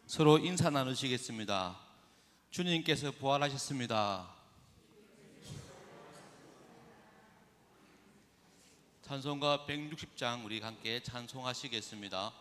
서로 인사 나누시겠습니다. 주님께서 부활하셨습니다. 찬송가 160장 우리 함께 찬송하시겠습니다.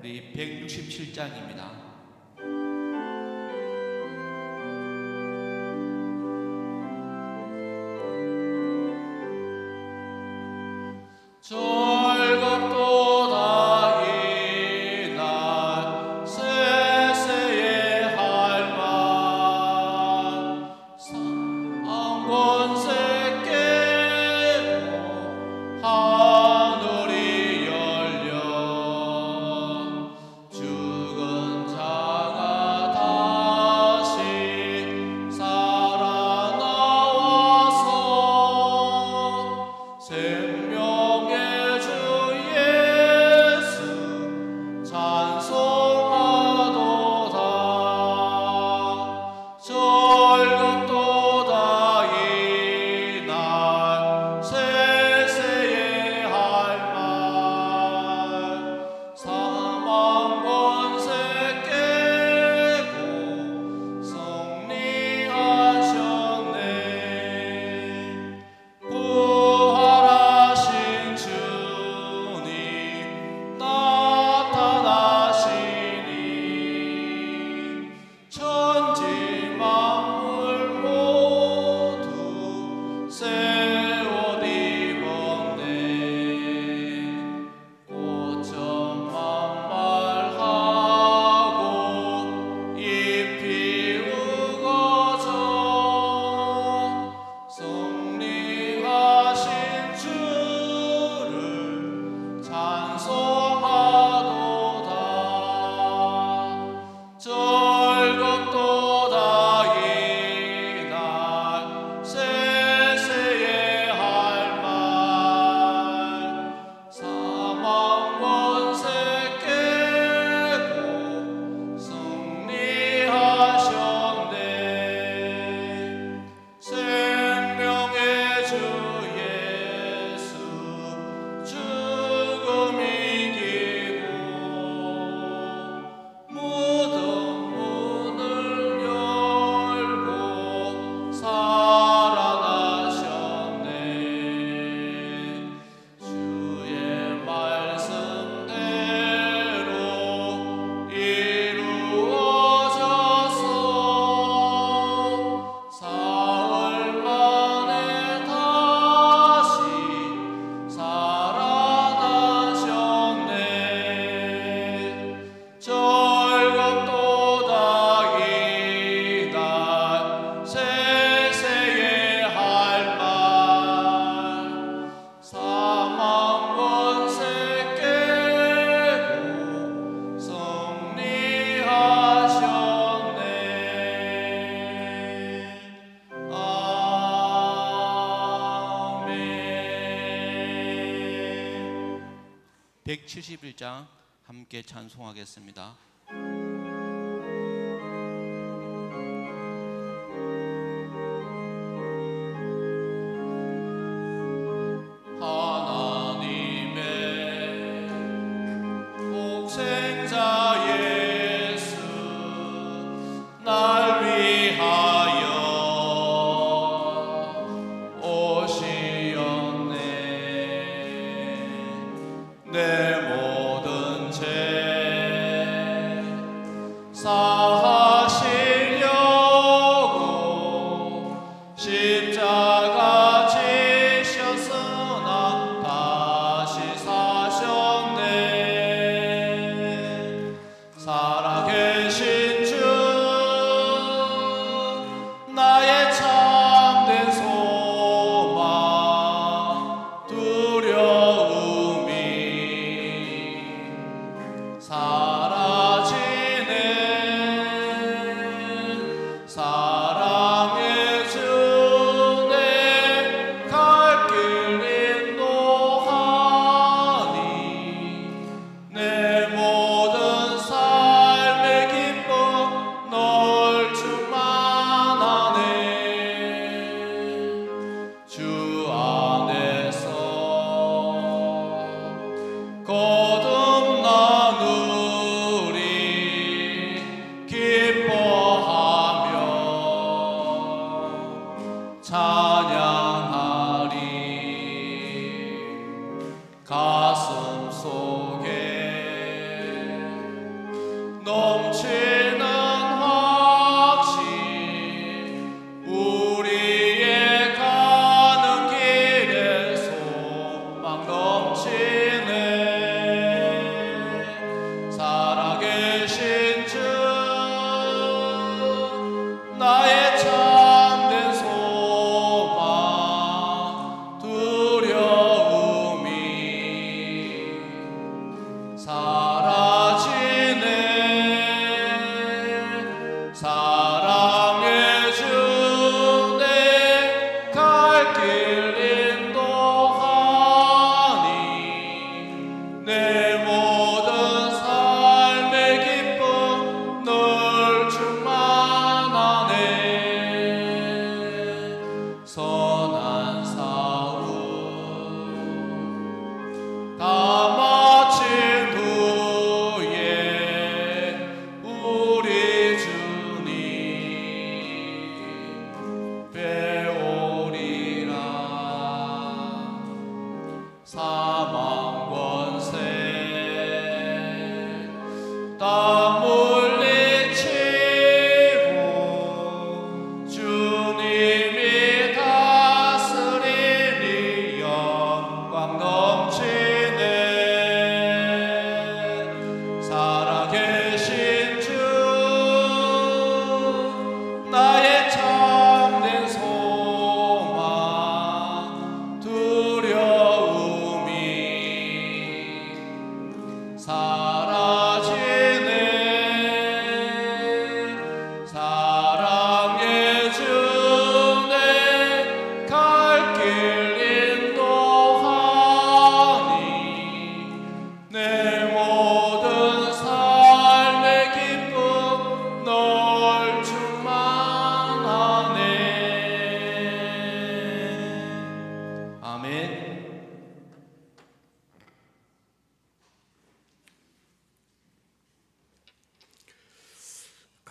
우리 167장입니다. 죽은 자 171장 함께 찬송하겠습니다.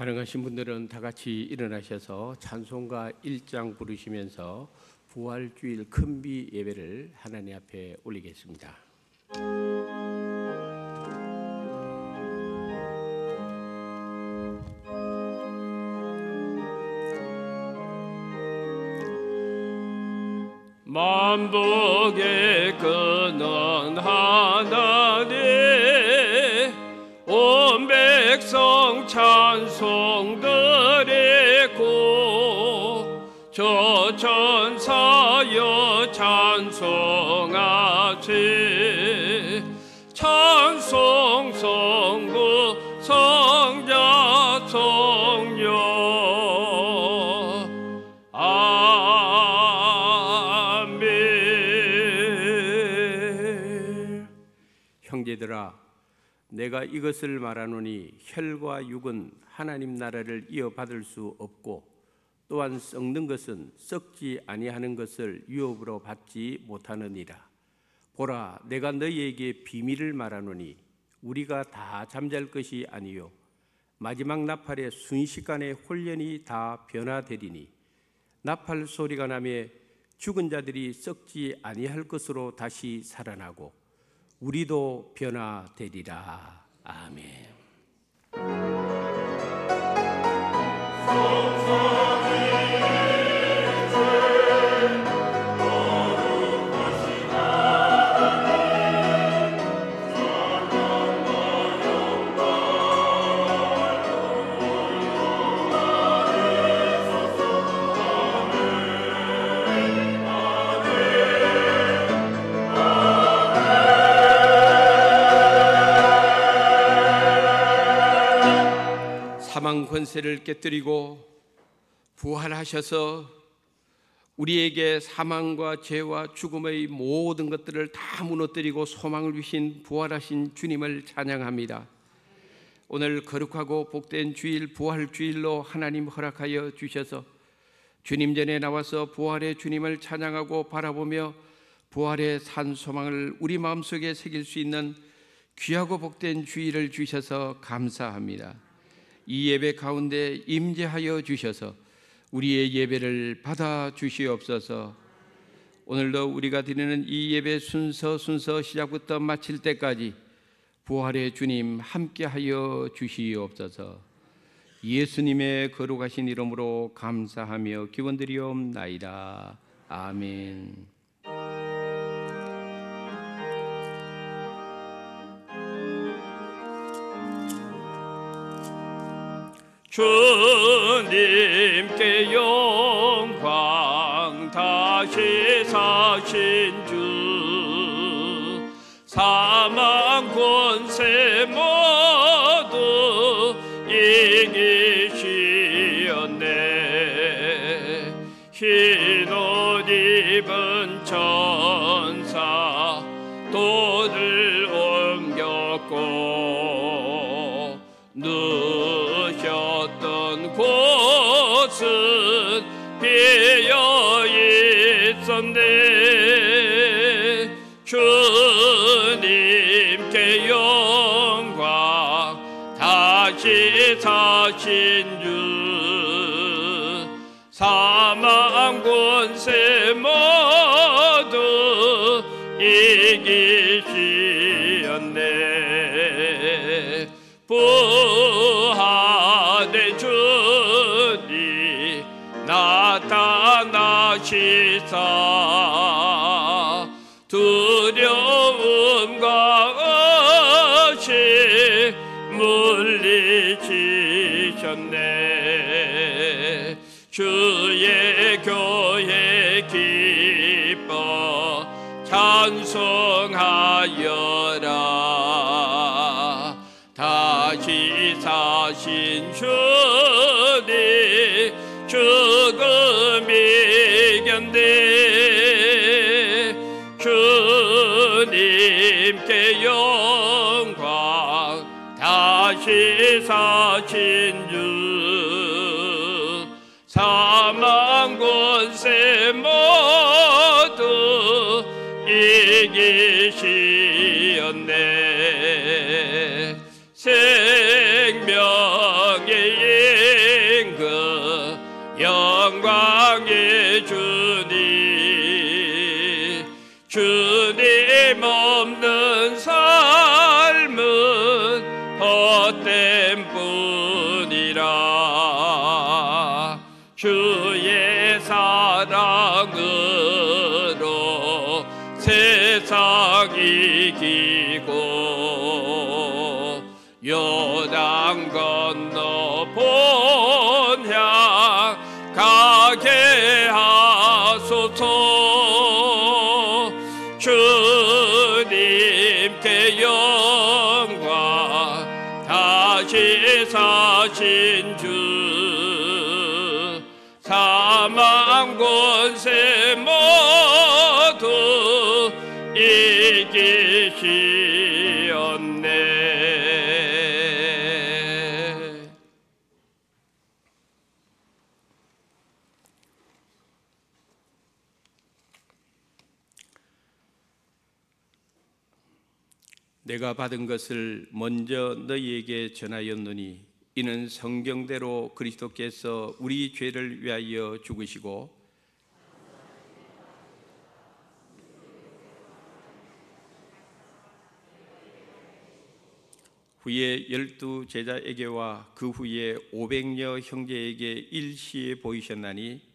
가능하신 분들은 다 같이 일어나셔서 찬송가 1장 부르시면서 부활주일 큰비 예배를 하나님 앞에 올리겠습니다. 만복의 근원 하나님 온 백성 찬송 드리고 저 천사여 찬송하시 찬송 성부 성자 성령 형제들아, 내가 이것을 말하노니 혈과 육은 하나님 나라를 이어받을 수 없고 또한 썩는 것은 썩지 아니하는 것을 유업으로 받지 못하느니라. 보라, 내가 너희에게 비밀을 말하노니 우리가 다 잠잘 것이 아니요 마지막 나팔의 순식간에 홀연히 다 변화되리니 나팔 소리가 나며 죽은 자들이 썩지 아니할 것으로 다시 살아나고 우리도 변화되리라. 아멘. 사망 권세를 깨뜨리고 부활하셔서 우리에게 사망과 죄와 죽음의 모든 것들을 다 무너뜨리고 소망을 주신 부활하신 주님을 찬양합니다. 오늘 거룩하고 복된 주일, 부활주일로 하나님 허락하여 주셔서 주님 전에 나와서 부활의 주님을 찬양하고 바라보며 부활의 산 소망을 우리 마음속에 새길 수 있는 귀하고 복된 주일을 주셔서 감사합니다. 이 예배 가운데 임재하여 주셔서 우리의 예배를 받아 주시옵소서. 오늘도 우리가 드리는 이 예배 순서 시작부터 마칠 때까지 부활의 주님 함께하여 주시옵소서. 예수님의 거룩하신 이름으로 감사하며 기원드리옵나이다. 아멘. 주님께 영광, 다시 사신 주 사망 권세 모두 이기시었네. 흰 옷 입은 천사 돌을 옮겼고 누셨던 곳은 비어 있었네. 주님께 영광, 다시 사신 주 사망 권세 모두 이기시었네. 부활의 주님 나타나시사 두려움과 의심 물리치셨네. 주의 교회 기뻐 찬송하여라. 다시 사신 주님 죽음 이겼네. 주님께 영광, 다시 사신 주 사망 권세 모두 이기시었네. 생명의 임금 영광의 주님, 주님 없는 삶은 헛된 뿐이라. 주의 사랑으로 세상 이기고 요단 건너 본향 가게 하소서. 주님께 영광, 다시 사신 주 사망 권세 모두 이기시었네. 내가 받은 것을 먼저 너희에게 전하였노니 이는 성경대로 그리스도께서 우리 죄를 위하여 죽으시고 후에 12 제자에게와 그 후에 500여 형제에게 일시에 보이셨나니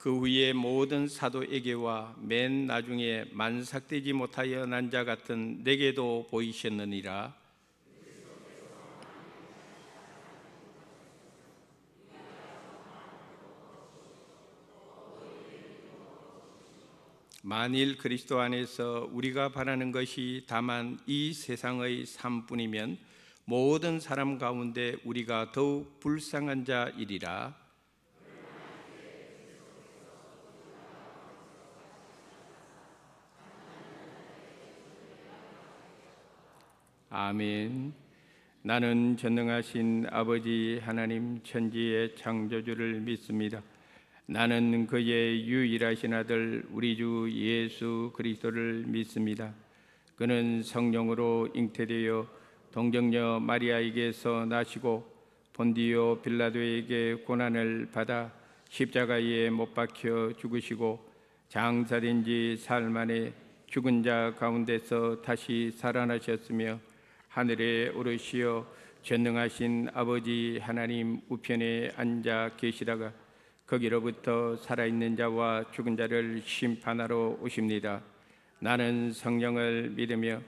그 후에 모든 사도에게와 맨 나중에 만삭되지 못하여 난 자 같은 내게도 보이셨느니라. 만일 그리스도 안에서 우리가 바라는 것이 다만 이 세상의 삶뿐이면 모든 사람 가운데 우리가 더욱 불쌍한 자이리라. 아멘. 나는 전능하신 아버지 하나님 천지의 창조주를 믿습니다. 나는 그의 유일하신 아들 우리 주 예수 그리스도를 믿습니다. 그는 성령으로 잉태되어 동정녀 마리아에게서 나시고 본디오 빌라도에게 고난을 받아 십자가에 못 박혀 죽으시고 장사된 지 사흘 만에 죽은 자 가운데서 다시 살아나셨으며 하늘에 오르시어 전능하신 아버지 하나님 우편에 앉아 계시다가 거기로부터 살아있는 자와 죽은 자를 심판하러 오십니다. 나는 성령을 믿으며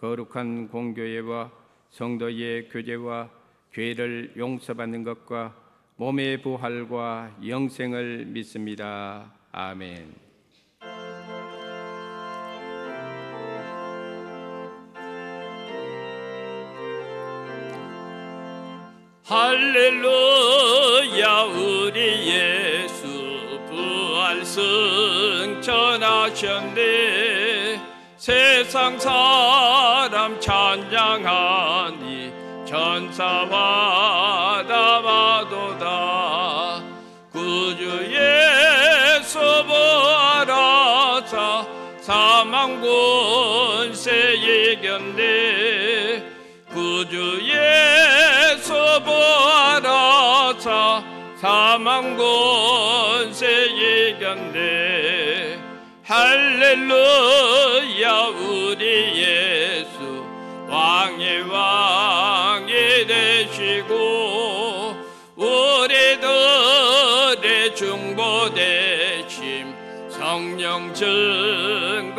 거룩한 공교회와 성도의 교제와 죄를 용서받는 것과 몸의 부활과 영생을 믿습니다. 아멘. 할렐루야 우리 예수 부활 승천하셨네. 세상 사람 찬양하니 천사와 다마도다. 구주 예수 부활하사 사망 권세 이겼네. 구주 예수 부활하사 사망 권세 이겼네. 할렐루야 우리 예수 왕의 왕이 되시고 우리들의 중보되심 성령 증거하시네.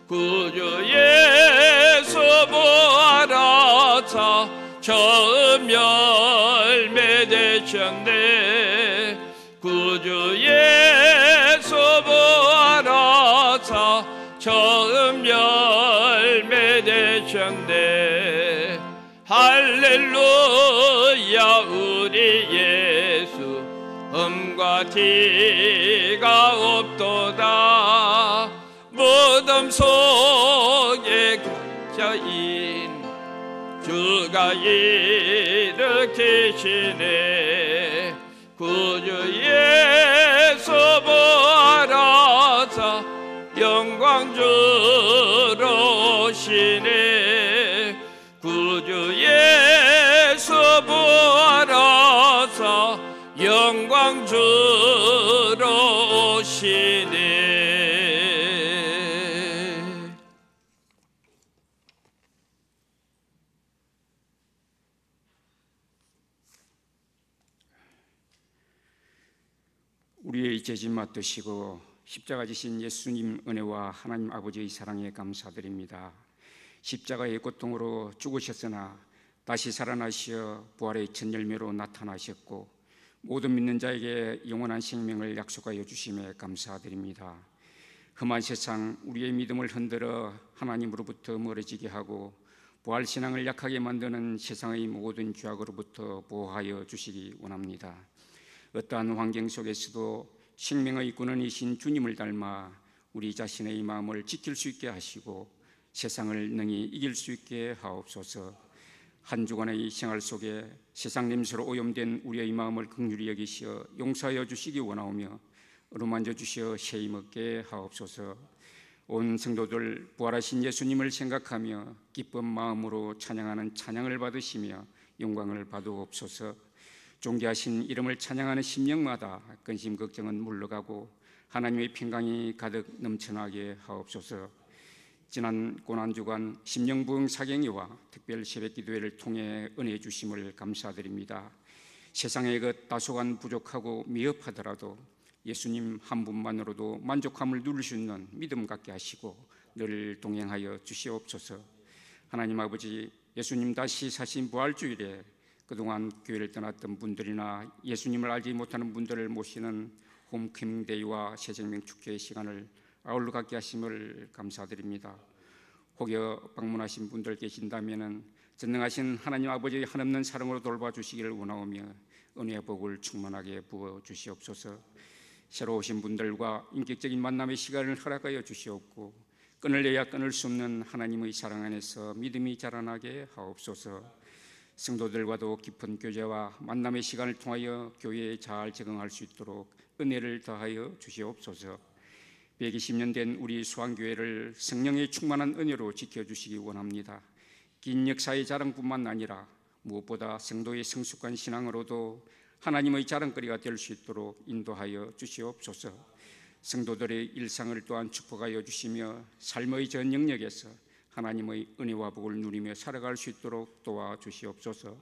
구주 예수 부활하사 처음 열매 되셨네. 구주 예수 부활하사 처음 열매 되셨네. 할렐루야 우리 예수 흠과 티가 없도다. 무덤 속에 갇혀인 주가 일으키시네. 구주 예수 부활하사 영광 주러 오시네. 구주 예수 부활하사 영광 주러 오시네. 우리의 죄짐 맡으시고 십자가 지신 예수님 은혜와 하나님 아버지의 사랑에 감사드립니다. 십자가의 고통으로 죽으셨으나 다시 살아나시어 부활의 첫 열매로 나타나셨고 모든 믿는 자에게 영원한 생명을 약속하여 주심에 감사드립니다. 험한 세상 우리의 믿음을 흔들어 하나님으로부터 멀어지게 하고 부활신앙을 약하게 만드는 세상의 모든 죄악으로부터 보호하여 주시기 원합니다. 어떠한 환경 속에서도 생명의 근원이신 주님을 닮아 우리 자신의 마음을 지킬 수 있게 하시고 세상을 능히 이길 수 있게 하옵소서. 한 주간의 생활 속에 세상 냄새로 오염된 우리의 마음을 긍휼히 여기시어 용서하여 주시기 원하오며 어루만져 주시어 새 힘 얻게 하옵소서. 온 성도들 부활하신 예수님을 생각하며 기쁜 마음으로 찬양하는 찬양을 받으시며 영광을 받으옵소서. 존귀하신 이름을 찬양하는 심령마다 근심 걱정은 물러가고 하나님의 평강이 가득 넘쳐나게 하옵소서. 지난 고난주간 심령부흥 사경회와 특별 새벽기도회를 통해 은혜 주심을 감사드립니다. 세상의 것 다소간 부족하고 미흡하더라도 예수님 한 분만으로도 만족함을 누릴 수 있는 믿음 갖게 하시고 늘 동행하여 주시옵소서. 하나님 아버지, 예수님 다시 사신 부활주일에 그동안 교회를 떠났던 분들이나 예수님을 알지 못하는 분들을 모시는 홈커밍데이와 새생명 축제의 시간을 아울러 갖게 하심을 감사드립니다. 혹여 방문하신 분들 계신다면 전능하신 하나님 아버지의 한없는 사랑으로 돌봐주시기를 원하오며 은혜의 복을 충만하게 부어주시옵소서. 새로 오신 분들과 인격적인 만남의 시간을 허락하여 주시옵고 끊을래야 끊을 수 없는 하나님의 사랑 안에서 믿음이 자라나게 하옵소서. 성도들과도 깊은 교제와 만남의 시간을 통하여 교회에 잘 적응할 수 있도록 은혜를 더하여 주시옵소서. 120년 된 우리 수원교회를 성령의 충만한 은혜로 지켜주시기 원합니다. 긴 역사의 자랑뿐만 아니라 무엇보다 성도의 성숙한 신앙으로도 하나님의 자랑거리가 될 수 있도록 인도하여 주시옵소서. 성도들의 일상을 또한 축복하여 주시며 삶의 전 영역에서 하나님의 은혜와 복을 누리며 살아갈 수 있도록 도와주시옵소서.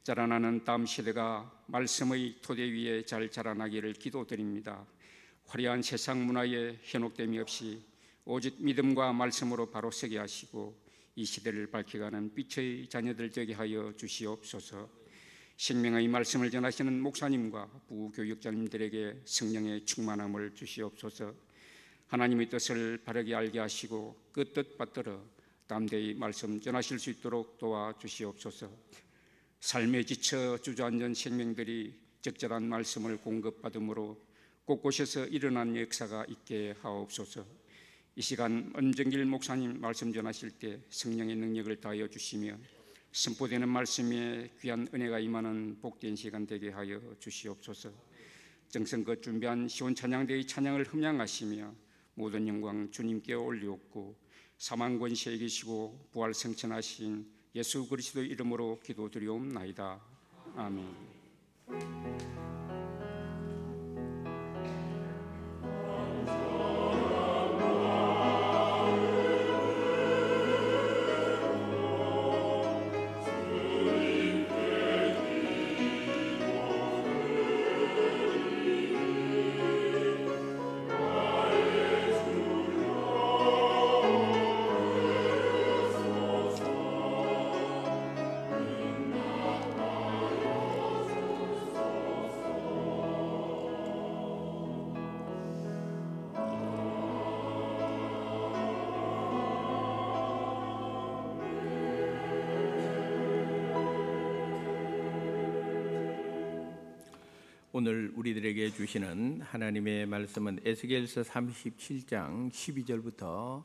자라나는 다음 세대가 말씀의 토대 위에 잘 자라나기를 기도드립니다. 화려한 세상 문화에 현혹됨이 없이 오직 믿음과 말씀으로 바로 서게 하시고 이 시대를 밝혀가는 빛의 자녀들 되게 하여 주시옵소서. 생명의 말씀을 전하시는 목사님과 부교육자님들에게 성령의 충만함을 주시옵소서. 하나님의 뜻을 바르게 알게 하시고 그 뜻 받들어 담대히 말씀 전하실 수 있도록 도와주시옵소서. 삶에 지쳐 주저앉은 생명들이 적절한 말씀을 공급받음으로 곳곳에서 일어난 역사가 있게 하옵소서. 이 시간 은정길 목사님 말씀 전하실 때 성령의 능력을 다하여 주시며 선포되는 말씀에 귀한 은혜가 임하는 복된 시간 되게 하여 주시옵소서. 정성껏 준비한 시온 찬양대의 찬양을 흠양하시며 모든 영광 주님께 올리옵고 사망 권세에 계시고 부활 성천하신 예수 그리스도의 이름으로 기도드리옵나이다. 아멘. 오늘 우리들에게 주시는 하나님의 말씀은 에스겔서 37장 12절부터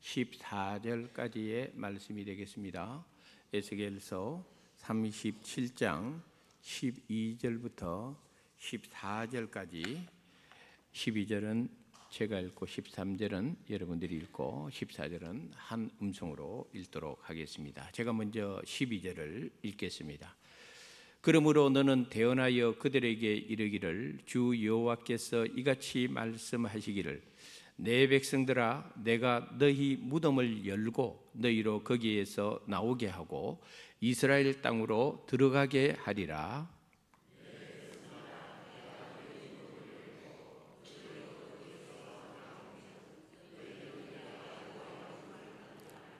14절까지의 말씀이 되겠습니다. 에스겔서 37장 12절부터 14절까지, 12절은 제가 읽고 13절은 여러분들이 읽고 14절은 한 음성으로 읽도록 하겠습니다. 제가 먼저 12절을 읽겠습니다. 그러므로 너는 대언하여 그들에게 이르기를 주 여호와께서 이같이 말씀하시기를 내 백성들아 내가 너희 무덤을 열고 너희로 거기에서 나오게 하고 이스라엘 땅으로 들어가게 하리라.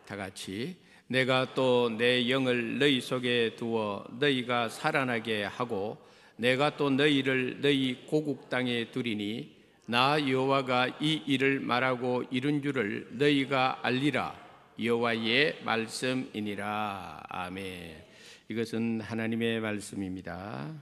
다 같이 내가 또 내 영을 너희 속에 두어 너희가 살아나게 하고 내가 또 너희를 너희 고국 땅에 두리니 나 여호와가 이 일을 말하고 이룬 줄을 너희가 알리라. 여호와의 말씀이니라. 아멘. 이것은 하나님의 말씀입니다.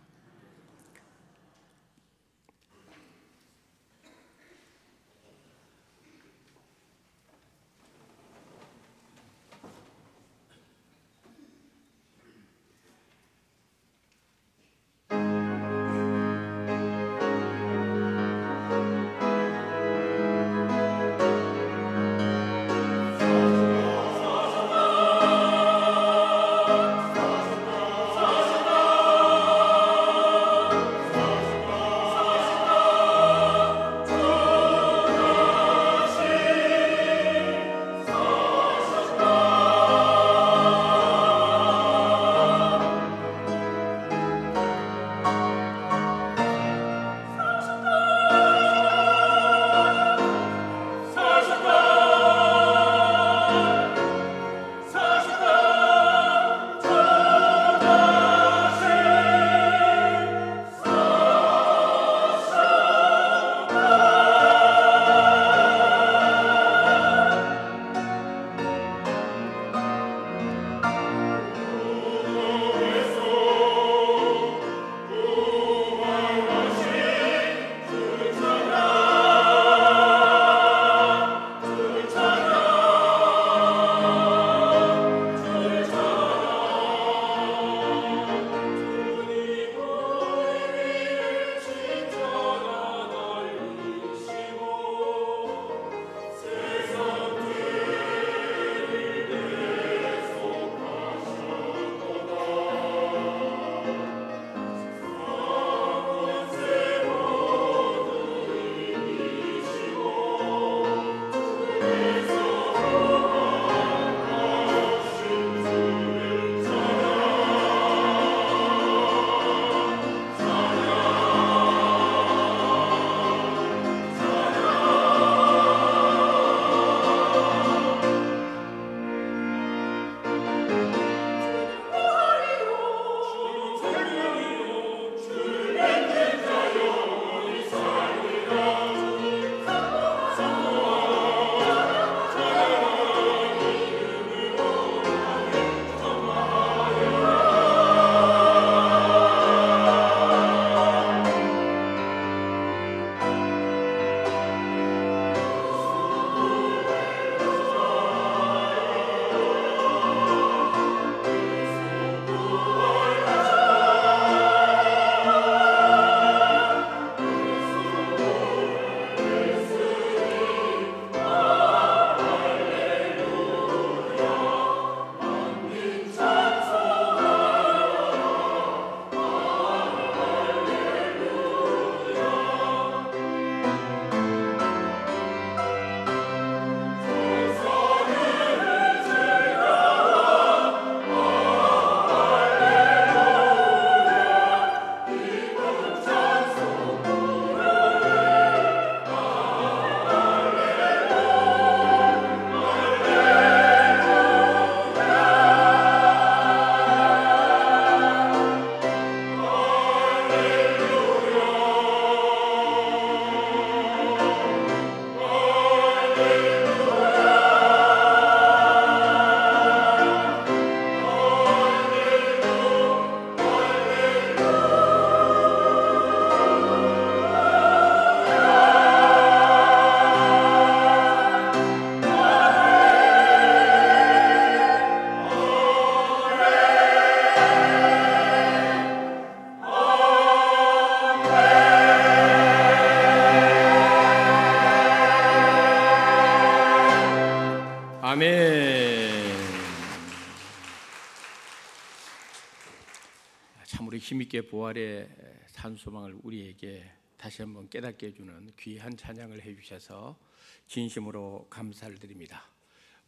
힘있게 부활의 산소망을 우리에게 다시 한번 깨닫게 해주는 귀한 찬양을 해주셔서 진심으로 감사를 드립니다.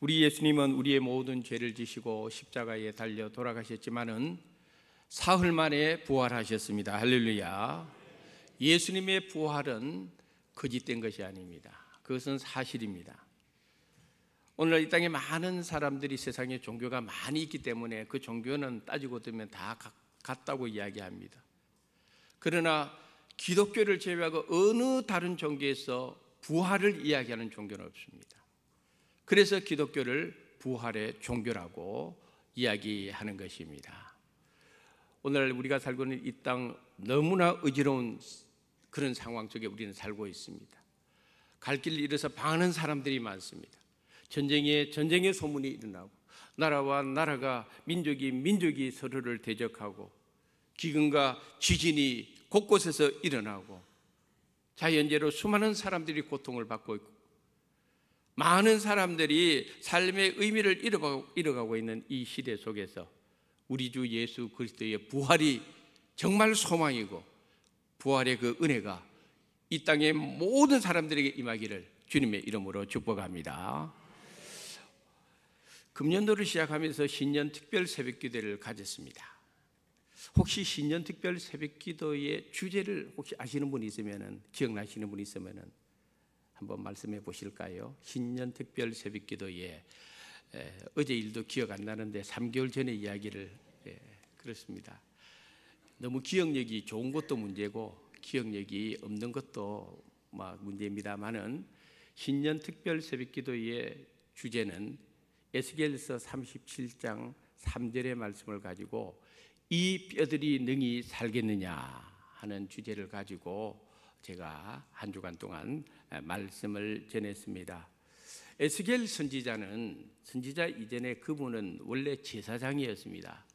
우리 예수님은 우리의 모든 죄를 지시고 십자가에 달려 돌아가셨지만은 사흘 만에 부활하셨습니다. 할렐루야. 예수님의 부활은 거짓된 것이 아닙니다. 그것은 사실입니다. 오늘 이 땅에 많은 사람들이 세상에 종교가 많이 있기 때문에 그 종교는 따지고 보면 다 같다고 이야기합니다. 그러나 기독교를 제외하고 어느 다른 종교에서 부활을 이야기하는 종교는 없습니다. 그래서 기독교를 부활의 종교라고 이야기하는 것입니다. 오늘 우리가 살고 있는 이 땅 너무나 어지러운 그런 상황 속에 우리는 살고 있습니다. 갈 길을 잃어서 방하는 사람들이 많습니다. 전쟁의 소문이 일어나고 나라와 나라가 민족이 서로를 대적하고 기근과 지진이 곳곳에서 일어나고 자연재해로 수많은 사람들이 고통을 받고 있고 많은 사람들이 삶의 의미를 잃어가고 있는 이 시대 속에서 우리 주 예수 그리스도의 부활이 정말 소망이고 부활의 그 은혜가 이 땅의 모든 사람들에게 임하기를 주님의 이름으로 축복합니다. 금년도를 시작하면서 신년 특별 새벽기도를 가졌습니다. 혹시 신년 특별 새벽기도의 주제를 혹시 아시는 분이 있으면 기억나시는 분이 있으면 한번 말씀해 보실까요? 신년 특별 새벽기도에 어제 일도 기억 안 나는데 3개월 전의 이야기를 그렇습니다. 너무 기억력이 좋은 것도 문제고 기억력이 없는 것도 문제입니다만은 신년 특별 새벽기도의 주제는 에스겔서 37장 3절의 말씀을 가지고 이 뼈들이 능히 살겠느냐 하는 주제를 가지고 제가 한 주간 동안 말씀을 전했습니다. 에스겔 선지자 이전에 그분은 원래 제사장이었습니다.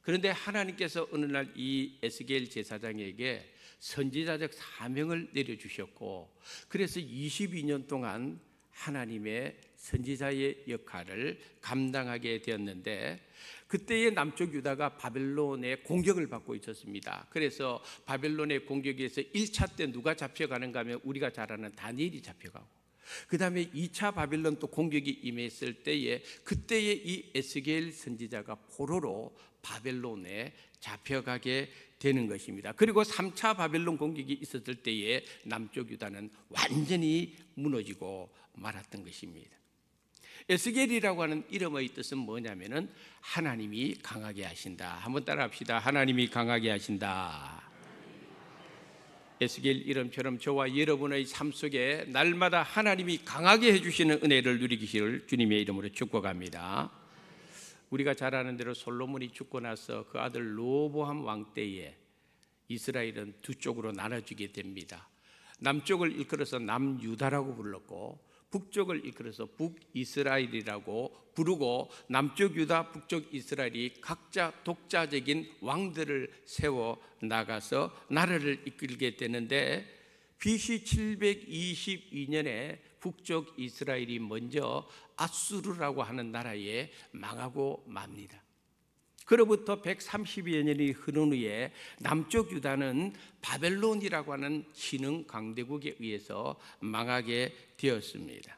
그런데 하나님께서 어느 날 이 에스겔 제사장에게 선지자적 사명을 내려주셨고 그래서 22년 동안 하나님의 선지자의 역할을 감당하게 되었는데 그때의 남쪽 유다가 바벨론의 공격을 받고 있었습니다. 그래서 바벨론의 공격에 의해서 1차 때 누가 잡혀가는가 하면 우리가 잘 아는 다니엘이 잡혀가고 그 다음에 2차 바벨론 또 공격이 임했을 때에 그때의 이 에스겔 선지자가 포로로 바벨론에 잡혀가게 되는 것입니다. 그리고 3차 바벨론 공격이 있었을 때에 남쪽 유다는 완전히 무너지고 말았던 것입니다. 에스겔이라고 하는 이름의 뜻은 뭐냐면은 하나님이 강하게 하신다. 한번 따라합시다. 하나님이 강하게 하신다. 에스겔 이름처럼 저와 여러분의 삶 속에 날마다 하나님이 강하게 해주시는 은혜를 누리기를 주님의 이름으로 축복합니다. 우리가 잘 아는 대로 솔로몬이 죽고 나서 그 아들 르호보암 왕 때에 이스라엘은 두 쪽으로 나눠지게 됩니다. 남쪽을 일컬어서 남유다라고 불렀고 북쪽을 일컬어서 북이스라엘이라고 부르고 남쪽 유다, 북쪽 이스라엘이 각자 독자적인 왕들을 세워 나가서 나라를 이끌게 되는데 BC 722년에 북쪽 이스라엘이 먼저 아수르라고 하는 나라에 망하고 맙니다. 그로부터 130여 년이 흐른 후에 남쪽 유다는 바벨론이라고 하는 신흥 강대국에 의해서 망하게 되었습니다.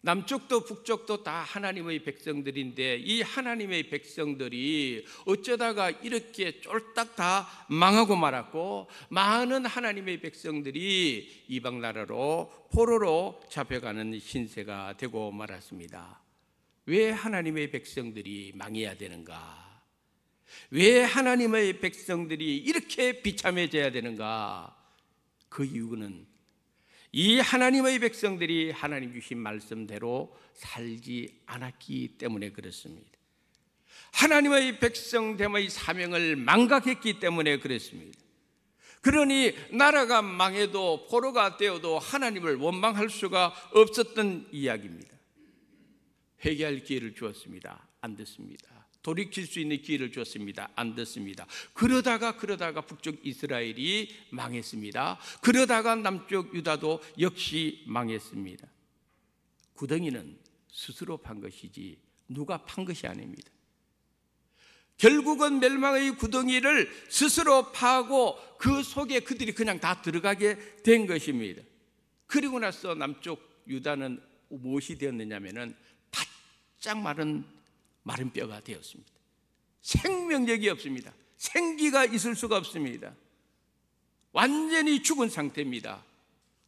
남쪽도 북쪽도 다 하나님의 백성들인데 이 하나님의 백성들이 어쩌다가 이렇게 쫄딱 다 망하고 말았고 많은 하나님의 백성들이 이방 나라로 포로로 잡혀가는 신세가 되고 말았습니다. 왜 하나님의 백성들이 망해야 되는가? 왜 하나님의 백성들이 이렇게 비참해져야 되는가? 그 이유는 이 하나님의 백성들이 하나님 주신 말씀대로 살지 않았기 때문에 그렇습니다. 하나님의 백성됨의 사명을 망각했기 때문에 그렇습니다. 그러니 나라가 망해도 포로가 되어도 하나님을 원망할 수가 없었던 이야기입니다. 회개할 기회를 주었습니다. 안 됐습니다. 돌이킬 수 있는 기회를 주었습니다. 안 됐습니다. 그러다가 북쪽 이스라엘이 망했습니다. 그러다가 남쪽 유다도 역시 망했습니다. 구덩이는 스스로 판 것이지 누가 판 것이 아닙니다. 결국은 멸망의 구덩이를 스스로 파고 그 속에 그들이 그냥 다 들어가게 된 것입니다. 그리고 나서 남쪽 유다는 무엇이 되었느냐면은 바짝 마른 뼈가 되었습니다. 생명력이 없습니다. 생기가 있을 수가 없습니다. 완전히 죽은 상태입니다.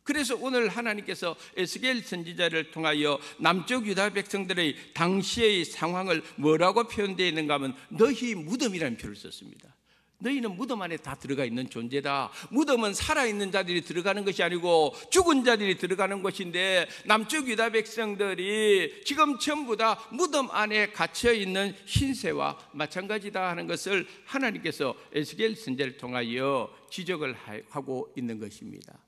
그래서 오늘 하나님께서 에스겔 선지자를 통하여 남쪽 유다 백성들의 당시의 상황을 뭐라고 표현되어 있는가 하면 너희 무덤이라는 표를 썼습니다. 너희는 무덤 안에 다 들어가 있는 존재다. 무덤은 살아있는 자들이 들어가는 것이 아니고 죽은 자들이 들어가는 것인데 남쪽 유다 백성들이 지금 전부 다 무덤 안에 갇혀있는 신세와 마찬가지다 하는 것을 하나님께서 에스겔 선지자를 통하여 지적을 하고 있는 것입니다.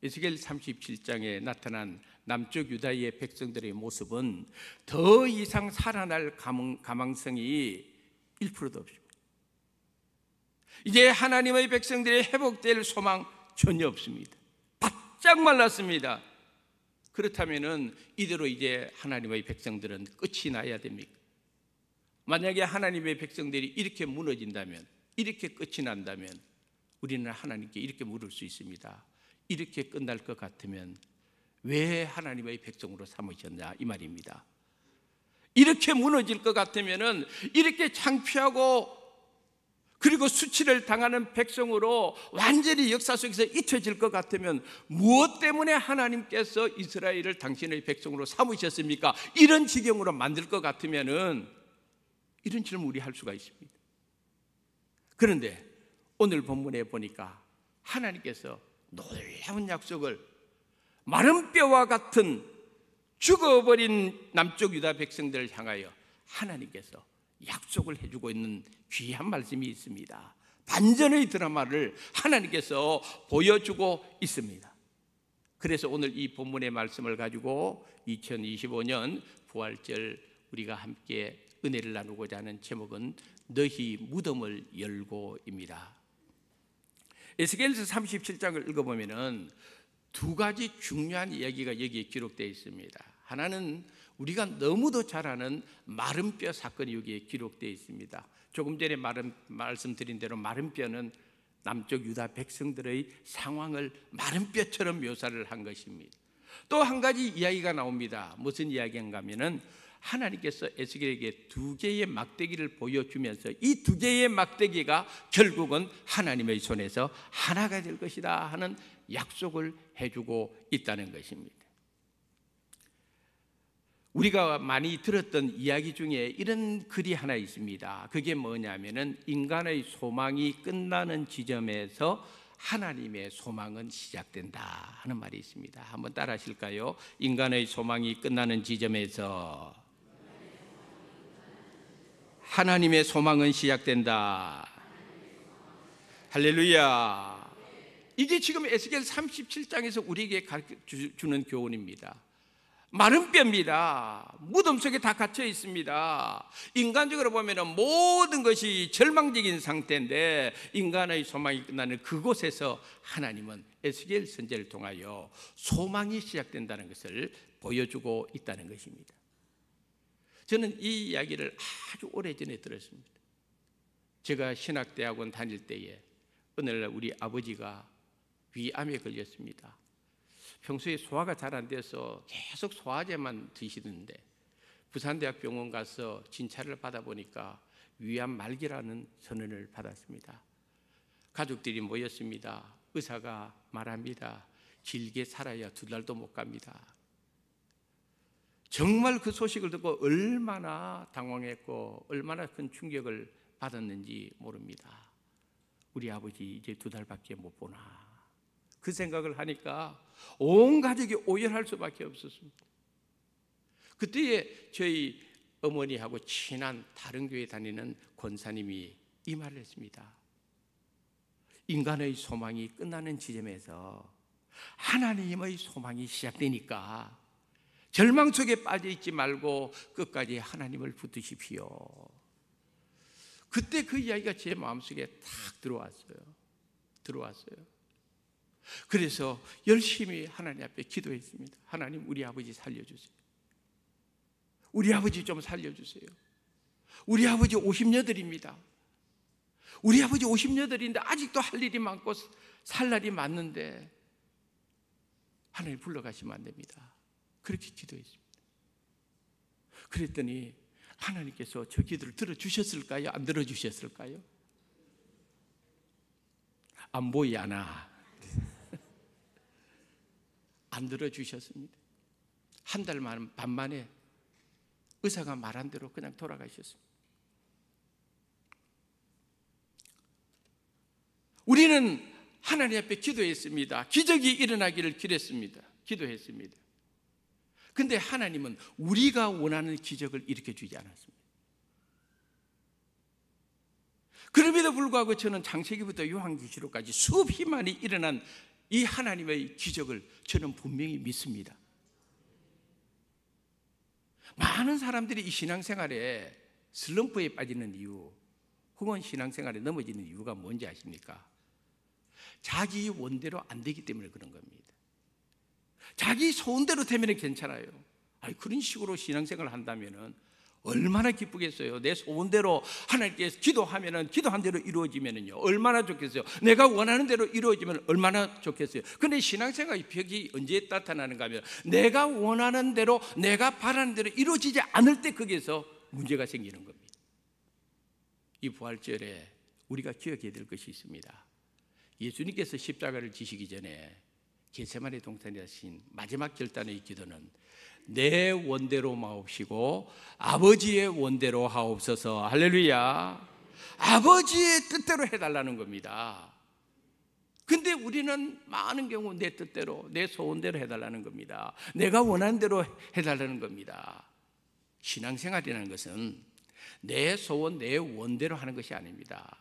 에스겔 37장에 나타난 남쪽 유다의 백성들의 모습은 더 이상 살아날 가망성이 1%도 없습니다. 이제 하나님의 백성들이 회복될 소망 전혀 없습니다. 바짝 말랐습니다. 그렇다면 이대로 이제 하나님의 백성들은 끝이 나야 됩니까? 만약에 하나님의 백성들이 이렇게 무너진다면, 이렇게 끝이 난다면 우리는 하나님께 이렇게 물을 수 있습니다. 이렇게 끝날 것 같으면 왜 하나님의 백성으로 삼으셨냐 이 말입니다. 이렇게 무너질 것 같으면, 이렇게 창피하고 그리고 수치를 당하는 백성으로 완전히 역사 속에서 잊혀질 것 같으면 무엇 때문에 하나님께서 이스라엘을 당신의 백성으로 삼으셨습니까? 이런 지경으로 만들 것 같으면 이런 질문 우리 할 수가 있습니다. 그런데 오늘 본문에 보니까 하나님께서 놀라운 약속을 마른 뼈와 같은 죽어버린 남쪽 유다 백성들을 향하여 하나님께서 약속을 해주고 있는 귀한 말씀이 있습니다. 반전의 드라마를 하나님께서 보여주고 있습니다. 그래서 오늘 이 본문의 말씀을 가지고 2025년 부활절 우리가 함께 은혜를 나누고자 하는 제목은 너희 무덤을 열고입니다. 에스겔서 37장을 읽어보면 두 가지 중요한 이야기가 여기에 기록되어 있습니다. 하나는 우리가 너무도 잘 아는 마른 뼈 사건이 여기에 기록되어 있습니다. 조금 전에 말씀드린 대로 마른 뼈는 남쪽 유다 백성들의 상황을 마른 뼈처럼 묘사를 한 것입니다. 또 한 가지 이야기가 나옵니다. 무슨 이야기인가 하면은 하나님께서 에스겔에게 두 개의 막대기를 보여주면서 이 두 개의 막대기가 결국은 하나님의 손에서 하나가 될 것이다 하는 약속을 해주고 있다는 것입니다. 우리가 많이 들었던 이야기 중에 이런 글이 하나 있습니다. 그게 뭐냐면은 인간의 소망이 끝나는 지점에서 하나님의 소망은 시작된다 하는 말이 있습니다. 한번 따라 하실까요? 인간의 소망이 끝나는 지점에서 하나님의 소망은 시작된다. 할렐루야. 이게 지금 에스겔 37장에서 우리에게 가르쳐주는 교훈입니다. 마른 뼈입니다. 무덤 속에 다 갇혀 있습니다. 인간적으로 보면 모든 것이 절망적인 상태인데 인간의 소망이 끝나는 그곳에서 하나님은 에스겔 선지자를 통하여 소망이 시작된다는 것을 보여주고 있다는 것입니다. 저는 이 이야기를 아주 오래전에 들었습니다. 제가 신학대학원 다닐 때에 어느 날 우리 아버지가 위암에 걸렸습니다. 평소에 소화가 잘 안 돼서 계속 소화제만 드시는데 부산대학병원 가서 진찰을 받아보니까 위암 말기라는 선언을 받았습니다. 가족들이 모였습니다. 의사가 말합니다. 길게 살아야 2달도 못 갑니다. 정말 그 소식을 듣고 얼마나 당황했고 얼마나 큰 충격을 받았는지 모릅니다. 우리 아버지 이제 2달밖에 못 보나. 그 생각을 하니까 온 가족이 오열할 수밖에 없었습니다. 그때에 저희 어머니하고 친한 다른 교회 다니는 권사님이 이 말을 했습니다. 인간의 소망이 끝나는 지점에서 하나님의 소망이 시작되니까 절망 속에 빠져있지 말고 끝까지 하나님을 붙드십시오. 그때 그 이야기가 제 마음속에 탁 들어왔어요. 그래서 열심히 하나님 앞에 기도했습니다. 하나님, 우리 아버지 살려주세요. 우리 아버지 좀 살려주세요. 우리 아버지 58입니다. 우리 아버지 58인데 아직도 할 일이 많고 살 날이 많는데 하나님 불러가시면 안 됩니다. 그렇게 기도했습니다. 그랬더니 하나님께서 저 기도를 들어주셨을까요? 안 들어주셨을까요? 안 보이나? 안 들어주셨습니다. 한 달 반 만에 의사가 말한 대로 그냥 돌아가셨습니다. 우리는 하나님 앞에 기도했습니다. 기적이 일어나기를 기도했습니다. 근데 하나님은 우리가 원하는 기적을 일으켜 주지 않았습니다. 그럼에도 불구하고 저는 창세기부터 요한계시록까지 수없이 많이 일어난 이 하나님의 기적을 저는 분명히 믿습니다. 많은 사람들이 이 신앙생활에 슬럼프에 빠지는 이유, 혹은 신앙생활에 넘어지는 이유가 뭔지 아십니까? 자기 원대로 안 되기 때문에 그런 겁니다. 자기 소원대로 되면 괜찮아요. 그런 식으로 신앙생활을 한다면 얼마나 기쁘겠어요. 내 소원대로 하나님께서 기도한 대로 이루어지면요 얼마나 좋겠어요. 내가 원하는 대로 이루어지면 얼마나 좋겠어요. 그런데 신앙생활의 벽이 언제 나타나는가 하면 내가 원하는 대로, 내가 바라는 대로 이루어지지 않을 때 거기에서 문제가 생기는 겁니다. 이 부활절에 우리가 기억해야 될 것이 있습니다. 예수님께서 십자가를 지시기 전에 겟세마네 동산에 하신 마지막 결단의 기도는 내 원대로 마옵시고 아버지의 원대로 하옵소서. 할렐루야. 아버지의 뜻대로 해달라는 겁니다. 근데 우리는 많은 경우 내 뜻대로, 내 소원대로 해달라는 겁니다. 내가 원하는 대로 해달라는 겁니다. 신앙생활이라는 것은 내 소원, 내 원대로 하는 것이 아닙니다.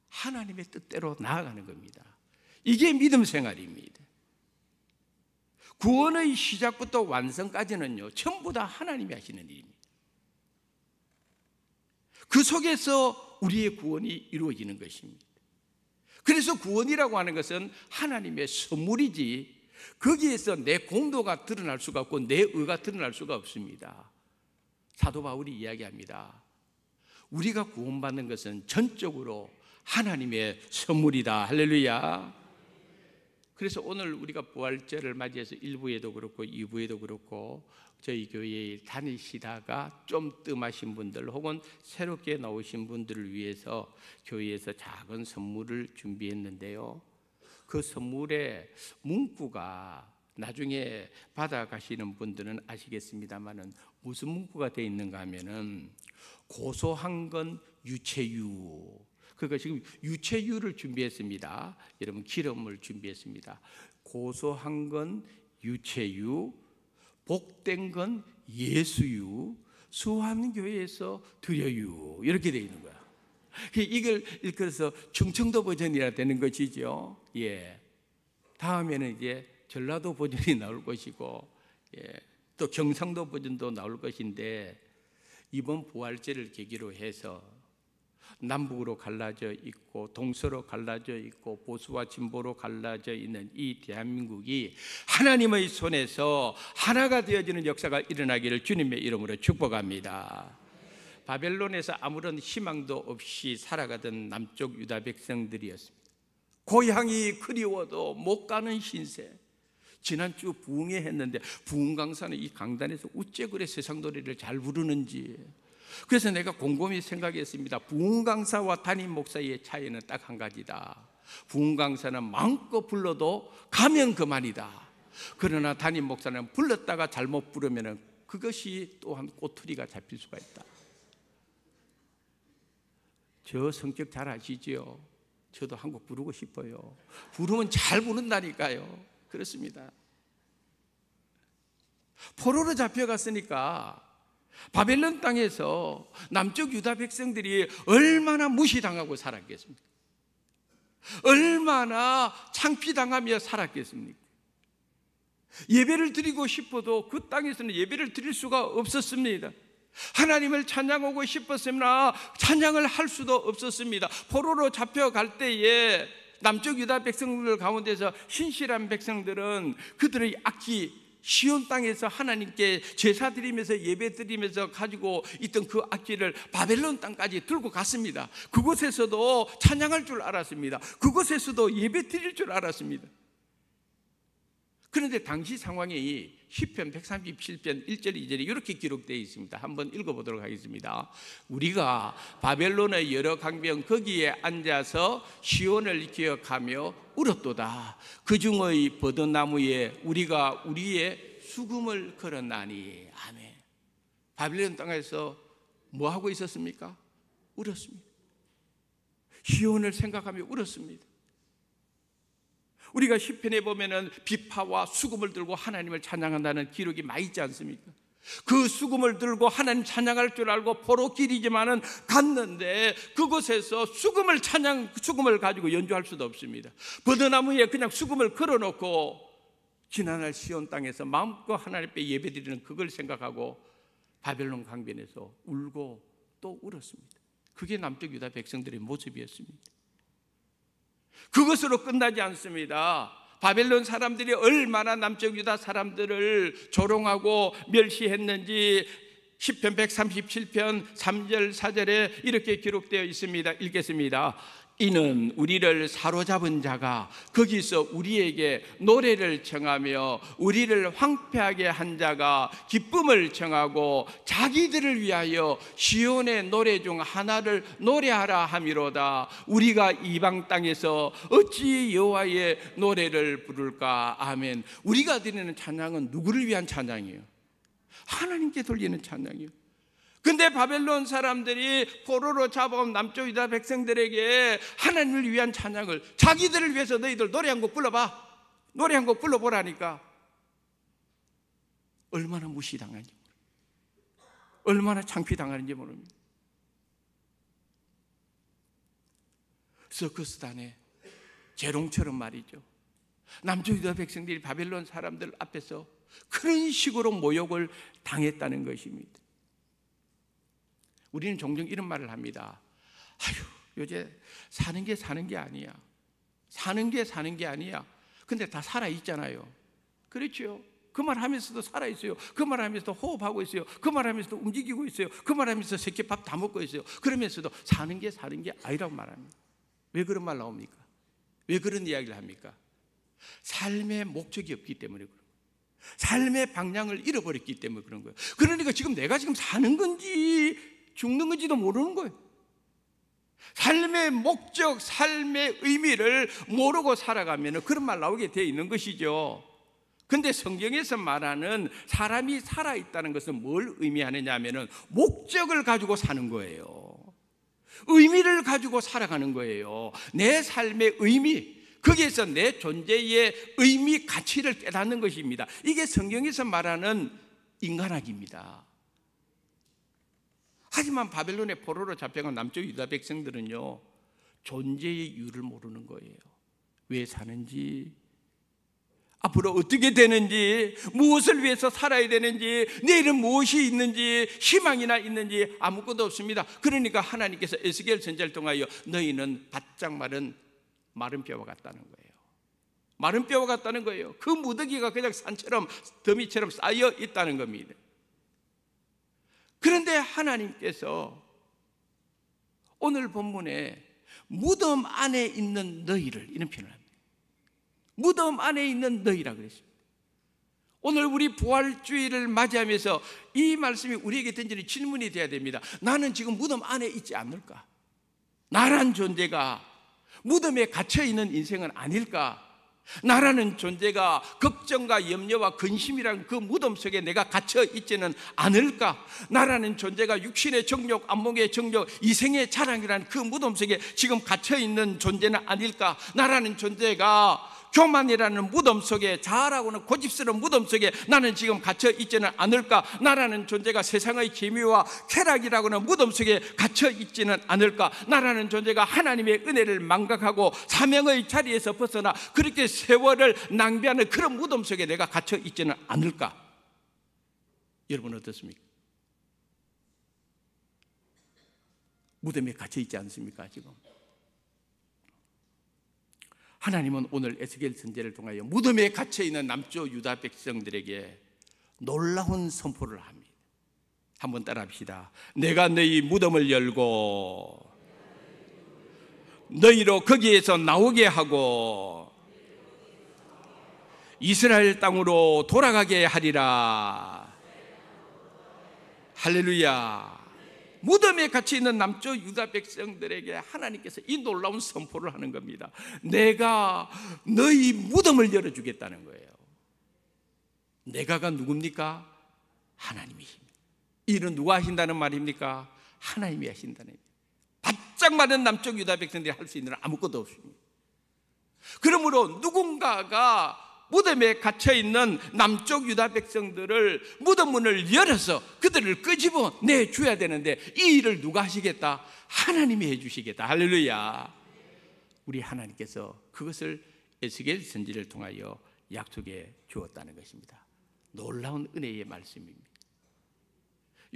하나님의 뜻대로 나아가는 겁니다. 이게 믿음 생활입니다. 구원의 시작부터 완성까지는요 전부 다 하나님이 하시는 일입니다. 그 속에서 우리의 구원이 이루어지는 것입니다. 그래서 구원이라고 하는 것은 하나님의 선물이지 거기에서 내 공로가 드러날 수가 없고 내 의가 드러날 수가 없습니다. 사도 바울이 이야기합니다. 우리가 구원받는 것은 전적으로 하나님의 선물이다. 할렐루야. 그래서 오늘 우리가 부활절을 맞이해서 1부에도 그렇고 2부에도 그렇고 저희 교회에 다니시다가 좀 뜸하신 분들 혹은 새롭게 나오신 분들을 위해서 교회에서 작은 선물을 준비했는데요. 그 선물의 문구가 나중에 받아가시는 분들은 아시겠습니다만은 무슨 문구가 되어 있는가 하면은 고소한 건 유체유. 그러니까 지금 유체유를 준비했습니다. 여러분 기름을 준비했습니다. 고소한 건 유체유, 복된 건 예수유, 수완교회에서 드려유 이렇게 되어 있는 거야. 이걸 읽어서 충청도 버전이라 되는 것이죠. 예. 다음에는 이제 전라도 버전이 나올 것이고, 또 경상도 버전도 나올 것인데 이번 부활절을 계기로 해서 남북으로 갈라져 있고 동서로 갈라져 있고 보수와 진보로 갈라져 있는 이 대한민국이 하나님의 손에서 하나가 되어지는 역사가 일어나기를 주님의 이름으로 축복합니다. 바벨론에서 아무런 희망도 없이 살아가던 남쪽 유다 백성들이었습니다. 고향이 그리워도 못 가는 신세. 지난주 부흥회 했는데 부흥 강사는 이 강단에서 어째 그래 세상 노래를 잘 부르는지. 그래서 내가 곰곰이 생각했습니다. 부흥 강사와 담임 목사의 차이는 딱 한 가지다. 부흥 강사는 마음껏 불러도 가면 그만이다. 그러나 담임 목사는 불렀다가 잘못 부르면 그것이 또한 꼬투리가 잡힐 수가 있다. 저 성격 잘 아시죠? 저도 한 곡 부르고 싶어요. 부르면 잘 부른다니까요. 그렇습니다. 포로로 잡혀갔으니까 바벨론 땅에서 남쪽 유다 백성들이 얼마나 무시당하고 살았겠습니까? 얼마나 창피당하며 살았겠습니까? 예배를 드리고 싶어도 그 땅에서는 예배를 드릴 수가 없었습니다. 하나님을 찬양하고 싶었으나 찬양을 할 수도 없었습니다. 포로로 잡혀갈 때에 남쪽 유다 백성들 가운데서 신실한 백성들은 그들의 악기 시온 땅에서 하나님께 제사 드리면서 예배 드리면서 가지고 있던 그 악기를 바벨론 땅까지 들고 갔습니다. 그곳에서도 찬양할 줄 알았습니다. 그곳에서도 예배 드릴 줄 알았습니다. 그런데 당시 상황이 시편 137편 1절 2절에 이렇게 기록되어 있습니다. 한번 읽어보도록 하겠습니다. 우리가 바벨론의 여러 강병 거기에 앉아서 시온을 기억하며 울었도다. 그 중의 버드나무에 우리가 우리의 수금을 걸었나니. 아멘. 바벨론 땅에서 뭐 하고 있었습니까? 울었습니다. 시온을 생각하며 울었습니다. 우리가 시편에 보면은 비파와 수금을 들고 하나님을 찬양한다는 기록이 많이 있지 않습니까? 그 수금을 들고 하나님 찬양할 줄 알고 포로길이지만은 갔는데 그곳에서 수금을 가지고 연주할 수도 없습니다. 버드나무에 그냥 수금을 걸어놓고 지난날 시온 땅에서 마음껏 하나님 앞에 예배드리는 그걸 생각하고 바벨론 강변에서 울고 또 울었습니다. 그게 남쪽 유다 백성들의 모습이었습니다. 그것으로 끝나지 않습니다. 바벨론 사람들이 얼마나 남쪽 유다 사람들을 조롱하고 멸시했는지 시편 137편 3절 4절에 이렇게 기록되어 있습니다. 읽겠습니다. 이는 우리를 사로잡은 자가 거기서 우리에게 노래를 청하며 우리를 황폐하게 한 자가 기쁨을 청하고 자기들을 위하여 시온의 노래 중 하나를 노래하라 함이로다. 우리가 이방 땅에서 어찌 여호와의 노래를 부를까. 아멘. 우리가 드리는 찬양은 누구를 위한 찬양이에요? 하나님께 돌리는 찬양이에요. 근데 바벨론 사람들이 포로로 잡아온 남쪽 유다 백성들에게 하나님을 위한 찬양을, 자기들을 위해서 너희들 노래 한 곡 불러봐, 노래 한 곡 불러보라니까 얼마나 무시당하는지 모릅니다. 얼마나 창피당하는지 모릅니다. 서커스단에 재롱처럼 말이죠. 남쪽 유다 백성들이 바벨론 사람들 앞에서 그런 식으로 모욕을 당했다는 것입니다. 우리는 종종 이런 말을 합니다. 아유, 요새 사는 게 아니야. 사는 게 아니야. 근데 다 살아있잖아요. 그렇죠? 그 말 하면서도 살아있어요. 그 말 하면서도 호흡하고 있어요. 그 말 하면서도 움직이고 있어요. 그 말 하면서 새끼밥 다 먹고 있어요. 그러면서도 사는 게 아니라고 말합니다. 왜 그런 말 나옵니까? 왜 그런 이야기를 합니까? 삶의 목적이 없기 때문에 그런 거예요. 삶의 방향을 잃어버렸기 때문에 그런 거예요. 그러니까 지금 내가 지금 사는 건지 죽는 건지도 모르는 거예요. 삶의 목적, 삶의 의미를 모르고 살아가면 그런 말 나오게 되어 있는 것이죠. 근데 성경에서 말하는 사람이 살아있다는 것은 뭘 의미하느냐 하면 목적을 가지고 사는 거예요. 의미를 가지고 살아가는 거예요. 내 삶의 의미, 거기에서 내 존재의 의미, 가치를 깨닫는 것입니다. 이게 성경에서 말하는 인간학입니다. 하지만 바벨론의 포로로 잡혀간 남쪽 유다 백성들은요, 존재의 이유를 모르는 거예요. 왜 사는지, 앞으로 어떻게 되는지, 무엇을 위해서 살아야 되는지, 내일은 무엇이 있는지, 희망이나 있는지 아무것도 없습니다. 그러니까 하나님께서 에스겔 선지자를 통하여 너희는 바짝 마른 뼈와 같다는 거예요. 마른 뼈와 같다는 거예요. 그 무더기가 그냥 산처럼, 더미처럼 쌓여 있다는 겁니다. 그런데 하나님께서 오늘 본문에 무덤 안에 있는 너희를, 이런 표현을 합니다. 무덤 안에 있는 너희라 그랬습니다. 오늘 우리 부활주의를 맞이하면서 이 말씀이 우리에게 던지는 질문이 되어야 됩니다. 나는 지금 무덤 안에 있지 않을까? 나란 존재가 무덤에 갇혀있는 인생은 아닐까? 나라는 존재가 걱정과 염려와 근심이란 그 무덤 속에 내가 갇혀 있지는 않을까? 나라는 존재가 육신의 정욕, 안목의 정욕, 이생의 자랑이란 그 무덤 속에 지금 갇혀 있는 존재는 아닐까? 나라는 존재가 교만이라는 무덤 속에, 자아라고는 고집스러운 무덤 속에 나는 지금 갇혀 있지는 않을까? 나라는 존재가 세상의 계미와 쾌락이라고는 무덤 속에 갇혀 있지는 않을까? 나라는 존재가 하나님의 은혜를 망각하고 사명의 자리에서 벗어나 그렇게 세월을 낭비하는 그런 무덤 속에 내가 갇혀 있지는 않을까? 여러분 어떻습니까? 무덤에 갇혀 있지 않습니까 지금? 하나님은 오늘 에스겔 선지자를 통하여 무덤에 갇혀 있는 남쪽 유다 백성들에게 놀라운 선포를 합니다. 한번 따라합시다. 내가 너희 무덤을 열고 너희로 거기에서 나오게 하고 이스라엘 땅으로 돌아가게 하리라. 할렐루야. 무덤에 갇혀 있는 남쪽 유다 백성들에게 하나님께서 이 놀라운 선포를 하는 겁니다. 내가 너희 무덤을 열어주겠다는 거예요. 내가가 누굽니까? 하나님이십니다. 이는 누가 하신다는 말입니까? 하나님이 하신다는 말입니다. 바짝 마른 남쪽 유다 백성들이 할 수 있는 아무것도 없습니다. 그러므로 누군가가 무덤에 갇혀있는 남쪽 유다 백성들을 무덤 문을 열어서 그들을 끄집어 내줘야 되는데 이 일을 누가 하시겠다? 하나님이 해주시겠다. 할렐루야. 우리 하나님께서 그것을 에스겔 선지를 통하여 약속해 주었다는 것입니다. 놀라운 은혜의 말씀입니다.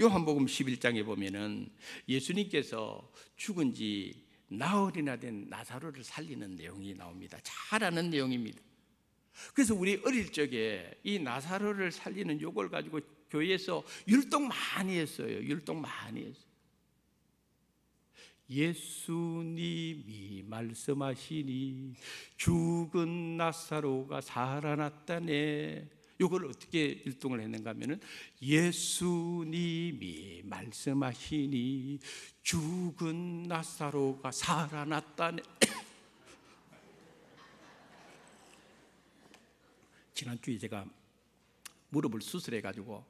요한복음 11장에 보면은 예수님께서 죽은 지 나흘이나 된 나사로를 살리는 내용이 나옵니다. 잘 아는 내용입니다. 그래서 우리 어릴 적에 이 나사로를 살리는 요걸 가지고 교회에서 율동 많이 했어요. 율동 많이 했어요. 예수님이 말씀하시니 죽은 나사로가 살아났다네. 요걸 어떻게 율동을 했는가 하면은 예수님이 말씀하시니 죽은 나사로가 살아났다네. 지난주에 제가 무릎을 수술해 가지고,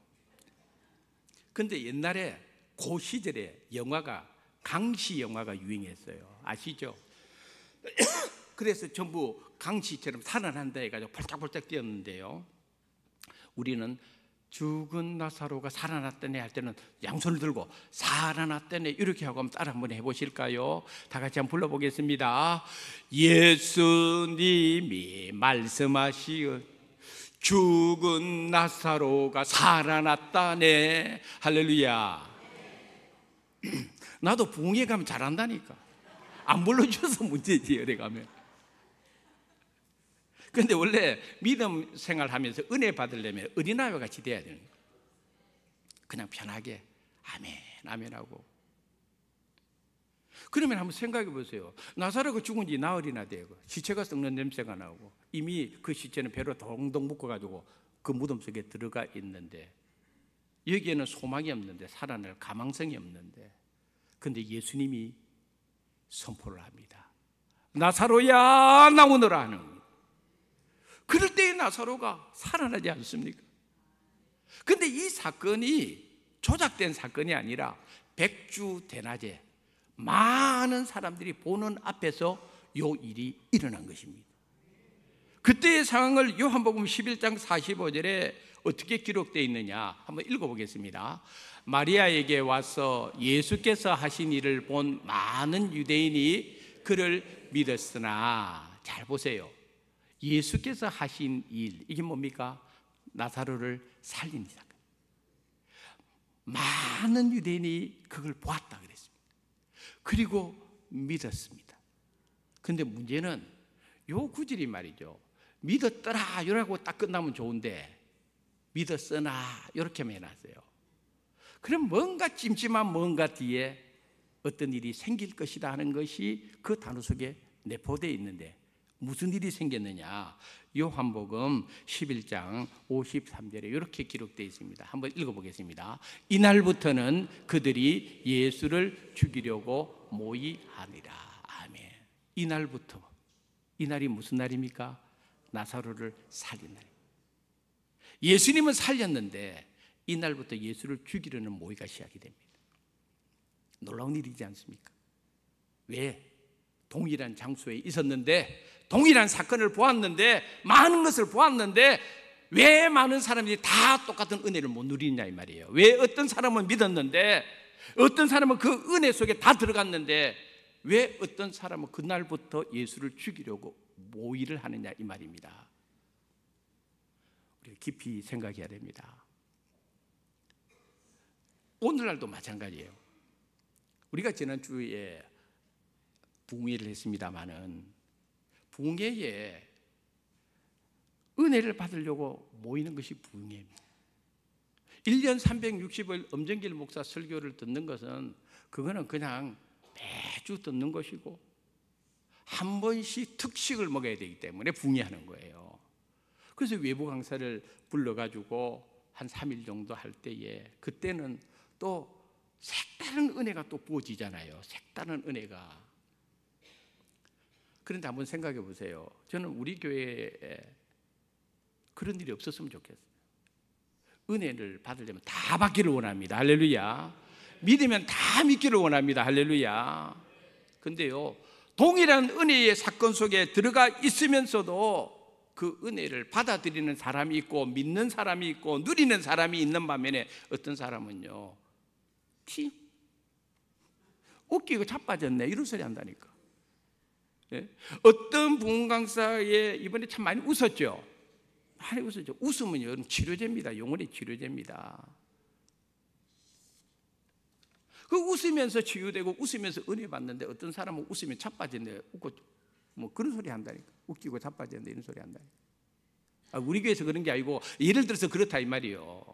근데 옛날에 그 시절에 영화가 강시 영화가 유행했어요. 아시죠? 그래서 전부 강시처럼 살아난다 해가지고 펄짝펄짝 뛰었는데요, 우리는 죽은 나사로가 살아났다네 할 때는 양손을 들고 살아났다네 이렇게 하고 한번 따라 한번 해보실까요? 다 같이 한번 불러보겠습니다. 예수님이 말씀하시어 죽은 나사로가 살아났다네. 할렐루야. 나도 부흥회 가면 잘한다니까. 안 불러줘서 문제지. 어디 가면. 근데 원래 믿음 생활하면서 은혜 받으려면 어린아이와 같이 돼야 되는 거예요. 그냥 편하게 아멘 아멘 하고. 그러면 한번 생각해 보세요. 나사로가 죽은 지 나흘이나 되고 시체가 썩는 냄새가 나고 이미 그 시체는 배로 동동 묶어가지고 그 무덤 속에 들어가 있는데 여기에는 소망이 없는데, 살아날 가망성이 없는데, 근데 예수님이 선포를 합니다. 나사로야 나오너라 하는 겁니다. 그럴 때의 나사로가 살아나지 않습니까? 근데 이 사건이 조작된 사건이 아니라 백주대낮에 많은 사람들이 보는 앞에서 요 일이 일어난 것입니다. 그때의 상황을 요한복음 11장 45절에 어떻게 기록되어 있느냐 한번 읽어보겠습니다. 마리아에게 와서 예수께서 하신 일을 본 많은 유대인이 그를 믿었으나, 잘 보세요. 예수께서 하신 일, 이게 뭡니까? 나사로를 살린 사건. 많은 유대인이 그걸 보았다 그랬습니다. 그리고 믿었습니다. 근데 문제는 요 구절이 말이죠. 믿었더라 이러고 딱 끝나면 좋은데 믿었으나 이렇게만 해놨어요. 그럼 뭔가 찜찜한 뭔가 뒤에 어떤 일이 생길 것이다 하는 것이 그 단어 속에 내포되어 있는데 무슨 일이 생겼느냐? 요한복음 11장 53절에 이렇게 기록되어 있습니다. 한번 읽어보겠습니다. 이날부터는 그들이 예수를 죽이려고 모이하니라. 아멘. 이날부터, 이날이 무슨 날입니까? 나사로를 살린 날. 예수님은 살렸는데 이날부터 예수를 죽이려는 모의가 시작이 됩니다. 놀라운 일이지 않습니까? 왜? 동일한 장소에 있었는데, 동일한 사건을 보았는데, 많은 것을 보았는데 왜 많은 사람들이 다 똑같은 은혜를 못 누리냐 이 말이에요. 왜 어떤 사람은 믿었는데 어떤 사람은 그 은혜 속에 다 들어갔는데 왜 어떤 사람은 그날부터 예수를 죽이려고 모의를 하느냐 이 말입니다. 우리가 깊이 생각해야 됩니다. 오늘날도 마찬가지예요. 우리가 지난주에 부흥회를 했습니다마는 부흥회에 은혜를 받으려고 모이는 것이 부흥회입니다. 1년 365일 엄정길 목사 설교를 듣는 것은 그거는 그냥 매주 듣는 것이고 한 번씩 특식을 먹어야 되기 때문에 부흥회하는 거예요. 그래서 외부 강사를 불러가지고 한 3일 정도 할 때에 그때는 또 색다른 은혜가 또 부어지잖아요. 색다른 은혜가. 그런데 한번 생각해 보세요. 저는 우리 교회에 그런 일이 없었으면 좋겠어요. 은혜를 받으려면 다 받기를 원합니다. 할렐루야. 믿으면 다 믿기를 원합니다. 할렐루야. 근데요, 동일한 은혜의 사건 속에 들어가 있으면서도 그 은혜를 받아들이는 사람이 있고 믿는 사람이 있고 누리는 사람이 있는 반면에 어떤 사람은요, 웃기고 자빠졌네 이런 소리 한다니까. 예? 어떤 부흥 강사에 이번에 참 많이 웃었죠. 많이 웃었죠. 웃으면요, 치료제입니다. 영혼의 치료제입니다. 그 웃으면서 치유되고 웃으면서 은혜 받는데 어떤 사람은 웃으면 자빠졌네, 웃고 뭐 그런 소리 한다니까. 웃기고 자빠졌네 이런 소리 한다니까. 우리 교회에서 그런 게 아니고 예를 들어서 그렇다 이 말이에요.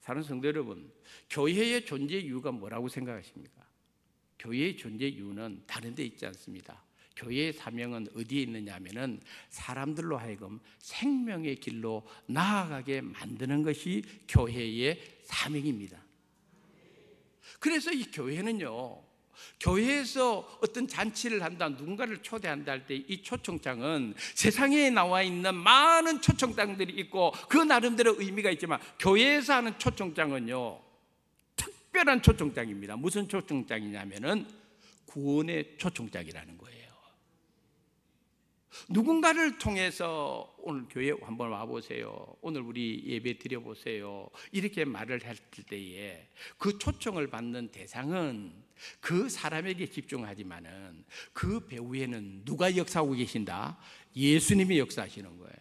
사랑하는 성도 여러분, 교회의 존재 이유가 뭐라고 생각하십니까? 교회의 존재 이유는 다른 데 있지 않습니다. 교회의 사명은 어디에 있느냐 하면은 사람들로 하여금 생명의 길로 나아가게 만드는 것이 교회의 사명입니다. 그래서 이 교회는요, 교회에서 어떤 잔치를 한다, 누군가를 초대한다 할 때 이 초청장은 세상에 나와 있는 많은 초청장들이 있고 그 나름대로 의미가 있지만 교회에서 하는 초청장은요, 특별한 초청장입니다. 무슨 초청장이냐면은 구원의 초청장이라는 거예요. 누군가를 통해서 오늘 교회 한번 와보세요, 오늘 우리 예배 드려보세요, 이렇게 말을 할 때에 그 초청을 받는 대상은 그 사람에게 집중하지만은 그 배후에는 누가 역사하고 계신다? 예수님이 역사하시는 거예요.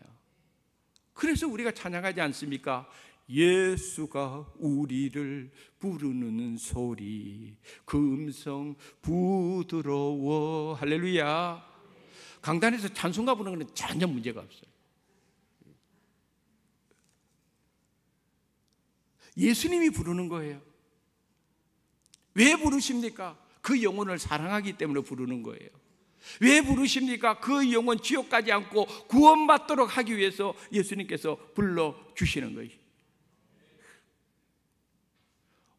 그래서 우리가 찬양하지 않습니까? 예수가 우리를 부르는 소리, 그 음성 부드러워. 할렐루야. 강단에서 찬송가 부르는 건 전혀 문제가 없어요. 예수님이 부르는 거예요. 왜 부르십니까? 그 영혼을 사랑하기 때문에 부르는 거예요. 왜 부르십니까? 그 영혼 지옥 가지 않고 구원받도록 하기 위해서 예수님께서 불러주시는 것이.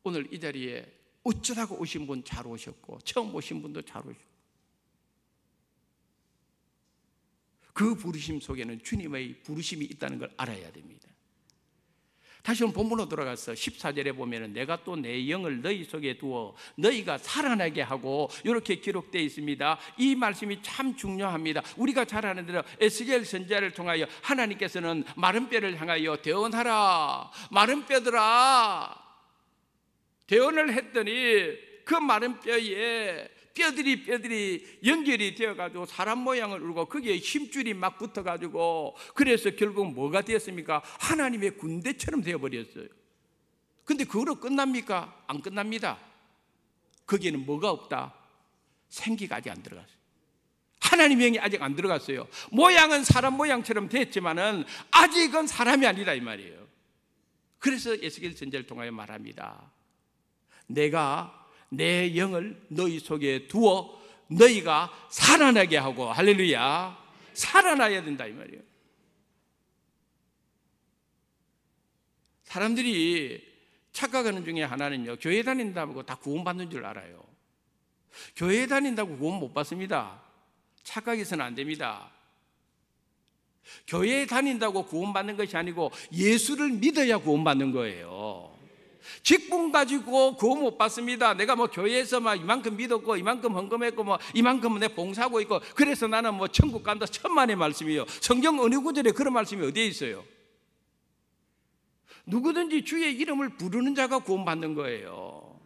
오늘 이 자리에 어쩌다가 오신 분 잘 오셨고 처음 오신 분도 잘 오셨고, 그 부르심 속에는 주님의 부르심이 있다는 걸 알아야 됩니다. 다시 오늘 본문으로 돌아가서 14절에 보면은 내가 또 내 영을 너희 속에 두어 너희가 살아나게 하고 이렇게 기록되어 있습니다. 이 말씀이 참 중요합니다. 우리가 잘 아는 대로 에스겔 선지자를 통하여 하나님께서는 마른 뼈를 향하여 대언하라, 마른 뼈들아, 대언을 했더니 그 마른 뼈에 뼈들이 연결이 되어가지고 사람 모양을 울고 거기에 힘줄이 막 붙어가지고 그래서 결국 뭐가 되었습니까? 하나님의 군대처럼 되어버렸어요. 근데 그거로 끝납니까? 안 끝납니다. 거기에는 뭐가 없다? 생기가 아직 안 들어갔어요. 하나님의 영이 아직 안 들어갔어요. 모양은 사람 모양처럼 됐지만은 아직은 사람이 아니다 이 말이에요. 그래서 에스겔 선지자를 통하여 말합니다. 내가 내 영을 너희 속에 두어 너희가 살아나게 하고, 할렐루야, 살아나야 된다 이 말이에요. 사람들이 착각하는 중에 하나는요, 교회 다닌다고 다 구원받는 줄 알아요. 교회 다닌다고 구원 못 받습니다. 착각해서는 안 됩니다. 교회에 다닌다고 구원받는 것이 아니고 예수를 믿어야 구원받는 거예요. 직분 가지고 구원 못 받습니다. 내가 뭐 교회에서 막 이만큼 믿었고 이만큼 헌금했고 뭐 이만큼 내 봉사하고 있고 그래서 나는 뭐 천국 간다, 천만의 말씀이에요. 성경 어느 구절에 그런 말씀이 어디에 있어요? 누구든지 주의 이름을 부르는 자가 구원받는 거예요.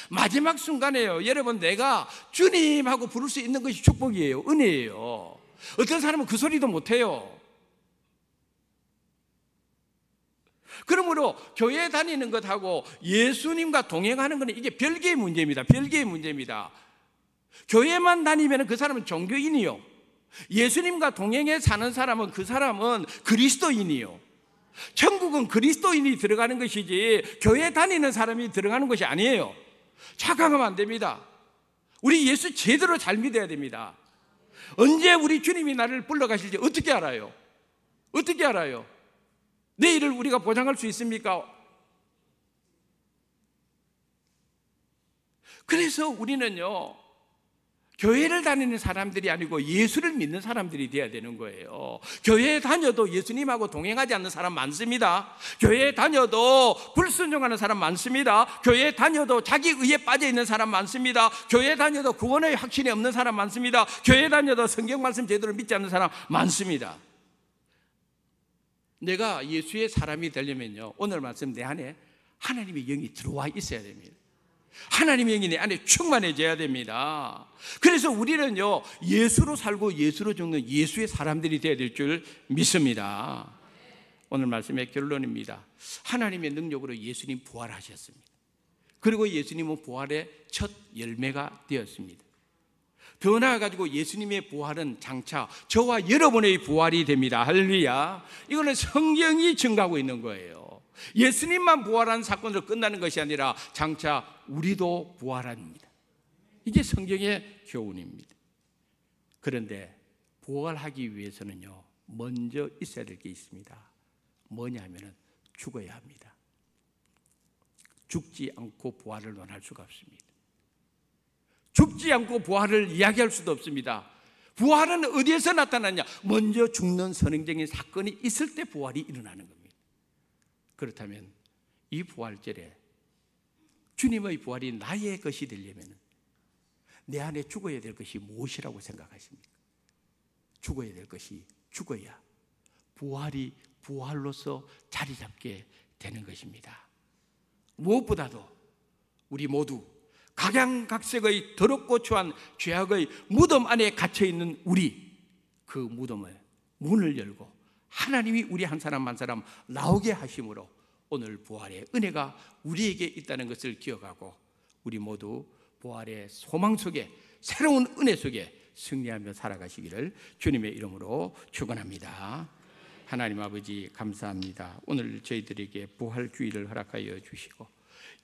마지막 순간에요, 여러분, 내가 주님하고 부를 수 있는 것이 축복이에요, 은혜예요. 어떤 사람은 그 소리도 못해요. 그러므로 교회 다니는 것하고 예수님과 동행하는 것은 이게 별개의 문제입니다. 별개의 문제입니다. 교회만 다니면 그 사람은 종교인이요. 예수님과 동행해 사는 사람은 그 사람은 그리스도인이요. 천국은 그리스도인이 들어가는 것이지 교회 다니는 사람이 들어가는 것이 아니에요. 착각하면 안 됩니다. 우리 예수 제대로 잘 믿어야 됩니다. 언제 우리 주님이 나를 불러가실지 어떻게 알아요? 어떻게 알아요? 내일을 우리가 보장할 수 있습니까? 그래서 우리는요, 교회를 다니는 사람들이 아니고 예수를 믿는 사람들이 되어야 되는 거예요. 교회에 다녀도 예수님하고 동행하지 않는 사람 많습니다. 교회에 다녀도 불순종하는 사람 많습니다. 교회에 다녀도 자기 의에 빠져 있는 사람 많습니다. 교회에 다녀도 구원의 확신이 없는 사람 많습니다. 교회에 다녀도 성경 말씀 제대로 믿지 않는 사람 많습니다. 내가 예수의 사람이 되려면요, 오늘 말씀 내 안에 하나님의 영이 들어와 있어야 됩니다. 하나님의 영이 내 안에 충만해져야 됩니다. 그래서 우리는요, 예수로 살고 예수로 죽는 예수의 사람들이 되어야 될 줄 믿습니다. 오늘 말씀의 결론입니다. 하나님의 능력으로 예수님 부활하셨습니다. 그리고 예수님은 부활의 첫 열매가 되었습니다. 더 나아가지고 예수님의 부활은 장차 저와 여러분의 부활이 됩니다. 할렐루야. 이거는 성경이 증가하고 있는 거예요. 예수님만 부활한 사건으로 끝나는 것이 아니라 장차 우리도 부활합니다. 이게 성경의 교훈입니다. 그런데 부활하기 위해서는요, 먼저 있어야 될 게 있습니다. 뭐냐 하면은 죽어야 합니다. 죽지 않고 부활을 논할 수가 없습니다. 죽지 않고 부활을 이야기할 수도 없습니다. 부활은 어디에서 나타나냐? 먼저 죽는 선행적인 사건이 있을 때 부활이 일어나는 겁니다. 그렇다면 이 부활절에 주님의 부활이 나의 것이 되려면 내 안에 죽어야 될 것이 무엇이라고 생각하십니까? 죽어야 될 것이 죽어야 부활이 부활로서 자리 잡게 되는 것입니다. 무엇보다도 우리 모두 각양각색의 더럽고 추한 죄악의 무덤 안에 갇혀있는 우리, 그 무덤의 문을 열고 하나님이 우리 한 사람 한 사람 나오게 하심으로 오늘 부활의 은혜가 우리에게 있다는 것을 기억하고 우리 모두 부활의 소망 속에, 새로운 은혜 속에 승리하며 살아가시기를 주님의 이름으로 축원합니다. 하나님 아버지 감사합니다. 오늘 저희들에게 부활 주일을 허락하여 주시고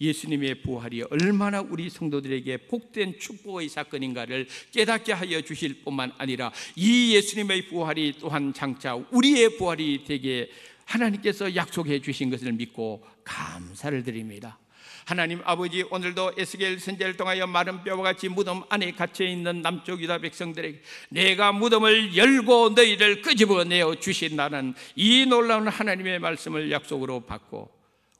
예수님의 부활이 얼마나 우리 성도들에게 복된 축복의 사건인가를 깨닫게 하여 주실 뿐만 아니라 이 예수님의 부활이 또한 장차 우리의 부활이 되게 하나님께서 약속해 주신 것을 믿고 감사를 드립니다. 하나님 아버지, 오늘도 에스겔 선지자를 통하여 마른 뼈와 같이 무덤 안에 갇혀있는 남쪽 유다 백성들에게 내가 무덤을 열고 너희를 끄집어내어 주신다는 이 놀라운 하나님의 말씀을 약속으로 받고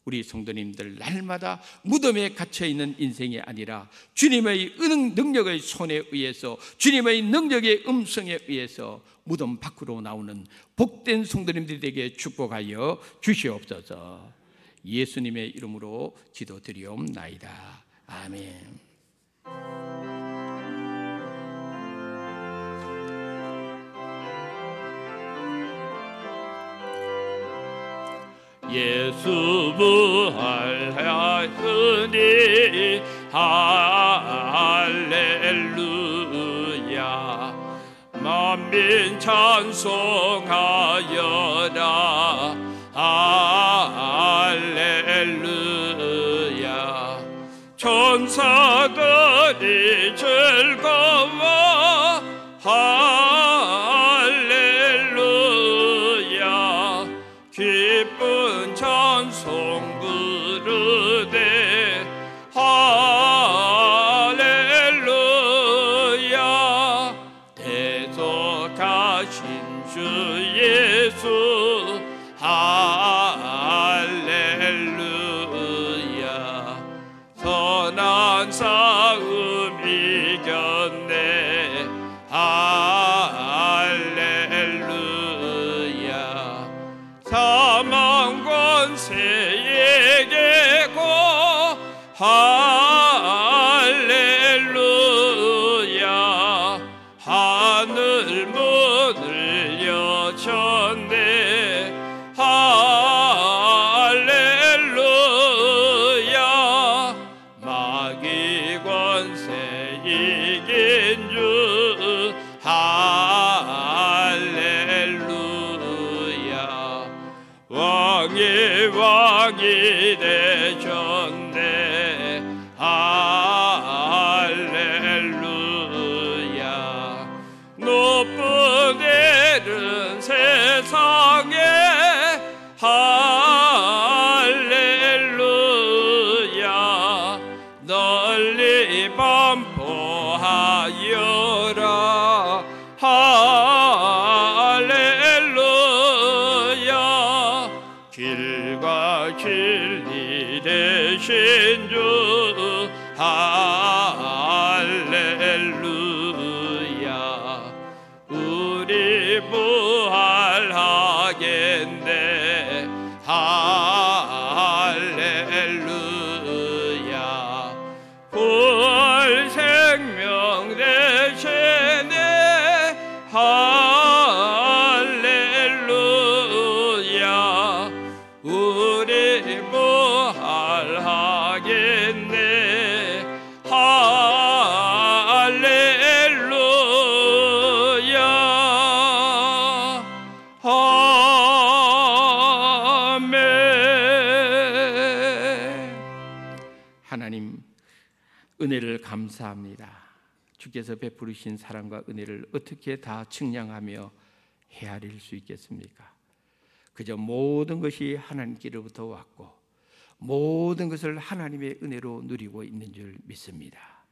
우리 성도님들 날마다 무덤에 갇혀있는 인생이 아니라 주님의 능력의 손에 의해서, 주님의 능력의 음성에 의해서 무덤 밖으로 나오는 복된 성도님들이 되게 축복하여 주시옵소서. 예수님의 이름으로 기도드리옵나이다. 아멘. 예수 부활하였으니 할렐루야. 만민 찬송하여라. 할렐루야. 천사들이 즐거워 할렐루야. 기쁜 찬송 부르되 할렐루야. 대속하신 주 예수 할렐루야. 선한 싸움 이겼네 할렐루야. 사망 권세에게 고 할렐루야. 하늘 문을 여셨네 할렐루야. 마귀 권세 이기 왕의 왕이 되셨네. 할렐루야. 높은 데는 세상에 할렐루야. 널리 반포하여라. 할렐루야. 길과 진리 되신 주 할렐루야. 우리 부활하겠네. 할렐루야. 부활 생명 되시네. 할렐루야. 우리 부활하겠네. 할렐루야. 아멘. 하나님, 은혜를 감사합니다. 주께서 베푸르신 사랑과 은혜를 어떻게 다 측량하며 헤아릴 수 있겠습니까? 그저 모든 것이 하나님께로부터 왔고 모든 것을 하나님의 은혜로 누리고 있는 줄 믿습니다.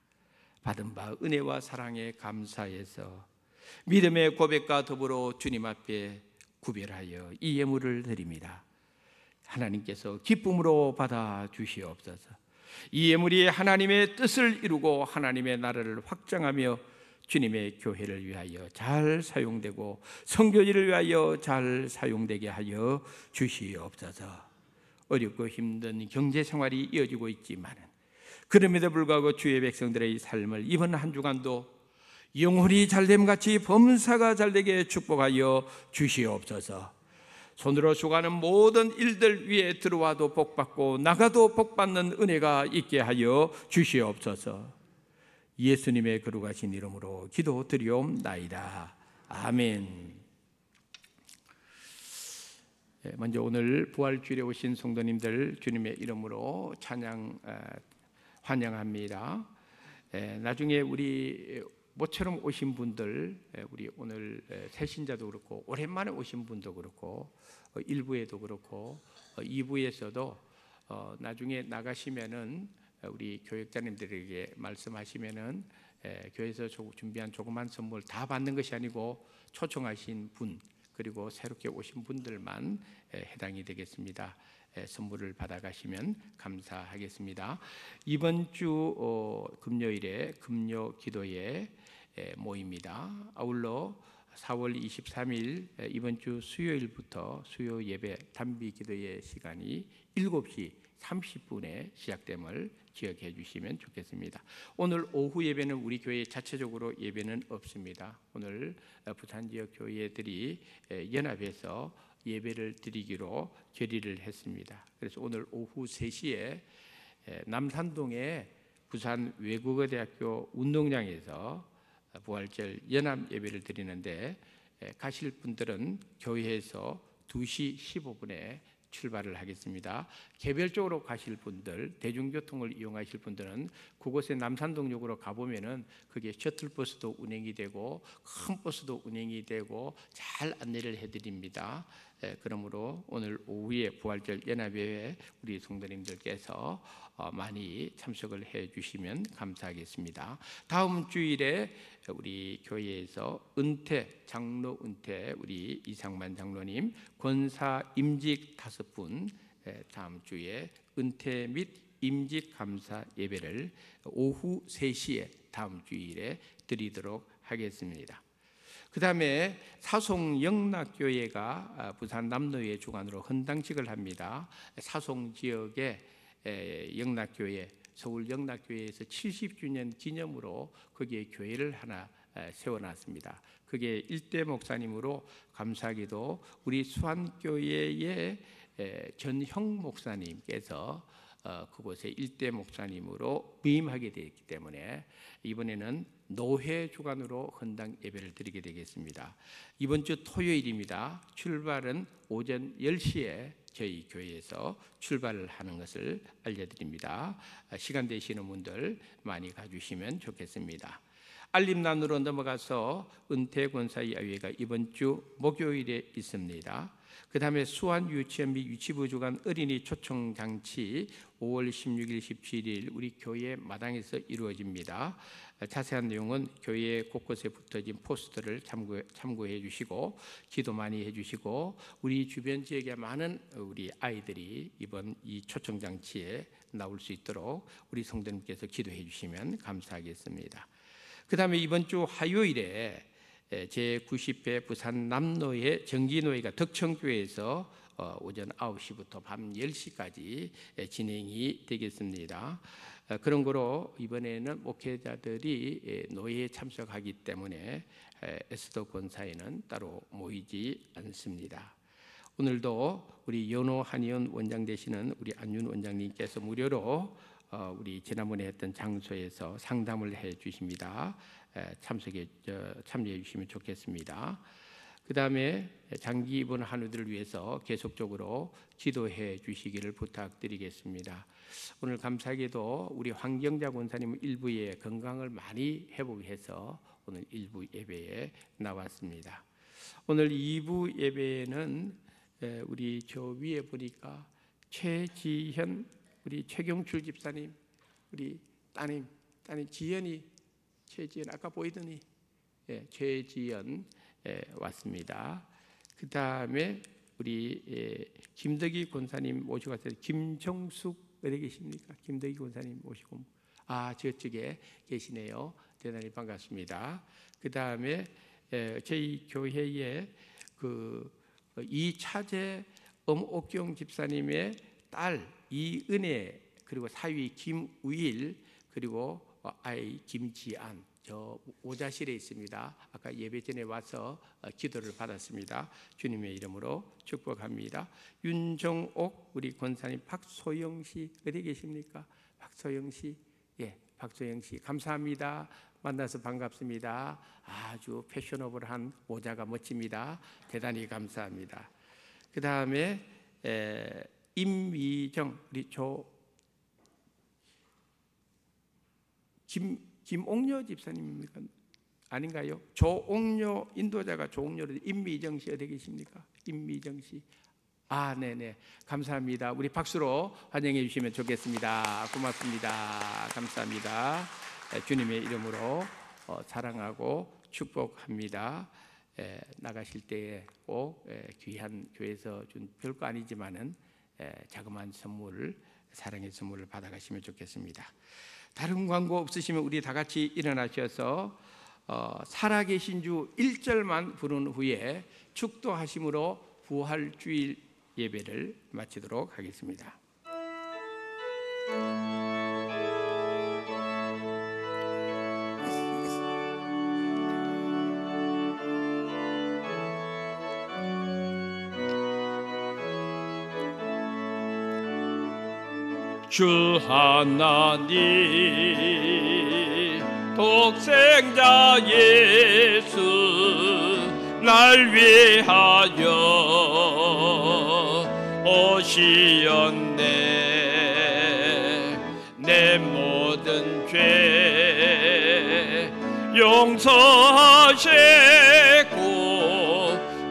받은 바 은혜와 사랑에 감사해서 믿음의 고백과 더불어 주님 앞에 구별하여 이 예물을 드립니다. 하나님께서 기쁨으로 받아 주시옵소서. 이 예물이 하나님의 뜻을 이루고 하나님의 나라를 확장하며 주님의 교회를 위하여 잘 사용되고 선교지를 위하여 잘 사용되게 하여 주시옵소서. 어렵고 힘든 경제 생활이 이어지고 있지만 그럼에도 불구하고 주의 백성들의 삶을 이번 한 주간도 영혼이 잘됨같이 범사가 잘되게 축복하여 주시옵소서. 손으로 수고하는 모든 일들 위에 들어와도 복받고 나가도 복받는 은혜가 있게 하여 주시옵소서. 예수님의 거룩하신 이름으로 기도드리옵나이다. 아멘. 먼저 오늘 부활주일에 오신 성도님들 주님의 이름으로 환영합니다. 나중에 우리 모처럼 오신 분들, 우리 오늘 새신자도 그렇고 오랜만에 오신 분도 그렇고 일부에도 그렇고 2부에서도 나중에 나가시면은 우리 교육자님들에게 말씀하시면은 교회에서 준비한 조그만 선물 다 받는 것이 아니고 초청하신 분 그리고 새롭게 오신 분들만 해당이 되겠습니다. 선물을 받아가시면 감사하겠습니다. 이번 주 금요일에 금요 기도회 모입니다. 아울러 4월 23일 이번 주 수요일부터 수요 예배 단비 기도회 시간이 7시 30분에 시작됨을 기억해 주시면 좋겠습니다. 오늘 오후 예배는 우리 교회 자체적으로 예배는 없습니다. 오늘 부산 지역 교회들이 연합해서 예배를 드리기로 결의를 했습니다. 그래서 오늘 오후 3시에 남산동의 부산 외국어대학교 운동장에서 부활절 연합 예배를 드리는데 가실 분들은 교회에서 2시 15분에 출발을 하겠습니다. 개별적으로 가실 분들, 대중교통을 이용하실 분들은 그곳에 남산동역으로 가보면은 그게 셔틀버스도 운행이 되고 큰 버스도 운행이 되고 잘 안내를 해드립니다. 그러므로 오늘 오후에 부활절 연합예배 우리 성도님들께서 많이 참석을 해주시면 감사하겠습니다. 다음 주일에 우리 교회에서 장로 은퇴 우리 이상만 장로님 권사 임직 5분 다음 주에 은퇴 및 임직 감사 예배를 오후 3시에 다음 주일에 드리도록 하겠습니다. 그 다음에 사송 영락교회가 부산 남로의 주관으로 헌당식을 합니다. 사송 지역의 영락교회, 서울 영락교회에서 70주년 기념으로 거기에 교회를 하나 세워놨습니다. 그게 일대 목사님으로 감사하게도 우리 수안교회의 전형 목사님께서 그곳의 일대 목사님으로 부임하게 되었기 때문에 이번에는 노회 주간으로 헌당 예배를 드리게 되겠습니다. 이번 주 토요일입니다. 출발은 오전 10시에 저희 교회에서 출발을 하는 것을 알려드립니다. 시간 되시는 분들 많이 가주시면 좋겠습니다. 알림란으로 넘어가서 은퇴권사 야외가 이번 주 목요일에 있습니다. 그 다음에 수안 유치원 및 유치부 주간 어린이 초청장치 5월 16일, 17일 우리 교회 마당에서 이루어집니다. 자세한 내용은 교회 곳곳에 붙어진 포스터를 참고해 주시고 기도 많이 해주시고 우리 주변 지역에 많은 우리 아이들이 이번 이 초청장치에 나올 수 있도록 우리 성도님께서 기도해 주시면 감사하겠습니다. 그 다음에 이번 주 화요일에 제90회 부산 남노회 정기노회가 덕천교회에서 오전 9시부터 밤 10시까지 진행이 되겠습니다. 그런 거로 이번에는 목회자들이 노회에 참석하기 때문에 에스더 권사에는 따로 모이지 않습니다. 오늘도 우리 연호 한의원 원장 되시는 우리 안윤 원장님께서 무료로 우리 지난번에 했던 장소에서 상담을 해 주십니다. 참여해 주시면 좋겠습니다. 그 다음에 장기 입원 한우들을 위해서 계속적으로 기도해 주시기를 부탁드리겠습니다. 오늘 감사하게도 우리 황경자 권사님 일부에 건강을 많이 회복해서 오늘 일부 예배에 나왔습니다. 오늘 2부 예배에는 우리 저 위에 보니까 최지현 우리 최경출 집사님 우리 따님 지연이 최지연 아까 보이더니 최지연 왔습니다. 그 다음에 우리 김덕희 권사님 모시고 왔어요. 김정숙 어디 계십니까? 김덕희 권사님 모시고 저쪽에 계시네요. 대단히 반갑습니다. 그 다음에 저희 교회에 이차재 엄옥경 집사님의 딸 이은혜 그리고 사위 김우일 그리고 아이 김지안 저 오자실에 있습니다. 아까 예배 전에 와서 기도를 받았습니다. 주님의 이름으로 축복합니다. 윤정옥 우리 권사님 박소영 씨 어디 계십니까? 박소영 씨 박소영 씨 감사합니다. 만나서 반갑습니다. 아주 패셔너블한 모자가 멋집니다. 대단히 감사합니다. 그 다음에 임미정 우리 김옥녀 집사님입니까? 아닌가요? 조옥녀 인도자가 조옥녀로 임미정 씨 어디 계십니까? 임미정 씨. 네네 감사합니다. 우리 박수로 환영해 주시면 좋겠습니다. 고맙습니다. 감사합니다. 주님의 이름으로 사랑하고 축복합니다. 나가실 때에 꼭 귀한 교회에서 준 별거 아니지만은 자그마한 선물 사랑의 선물을 받아가시면 좋겠습니다. 다른 광고 없으시면 우리 다 같이 일어나셔서 살아계신 주 1절만 부른 후에 축도하심으로 부활주일 예배를 마치도록 하겠습니다. 주 하나님 독생자 예수 날 위하여 오시었네. 내 모든 죄 용서하시고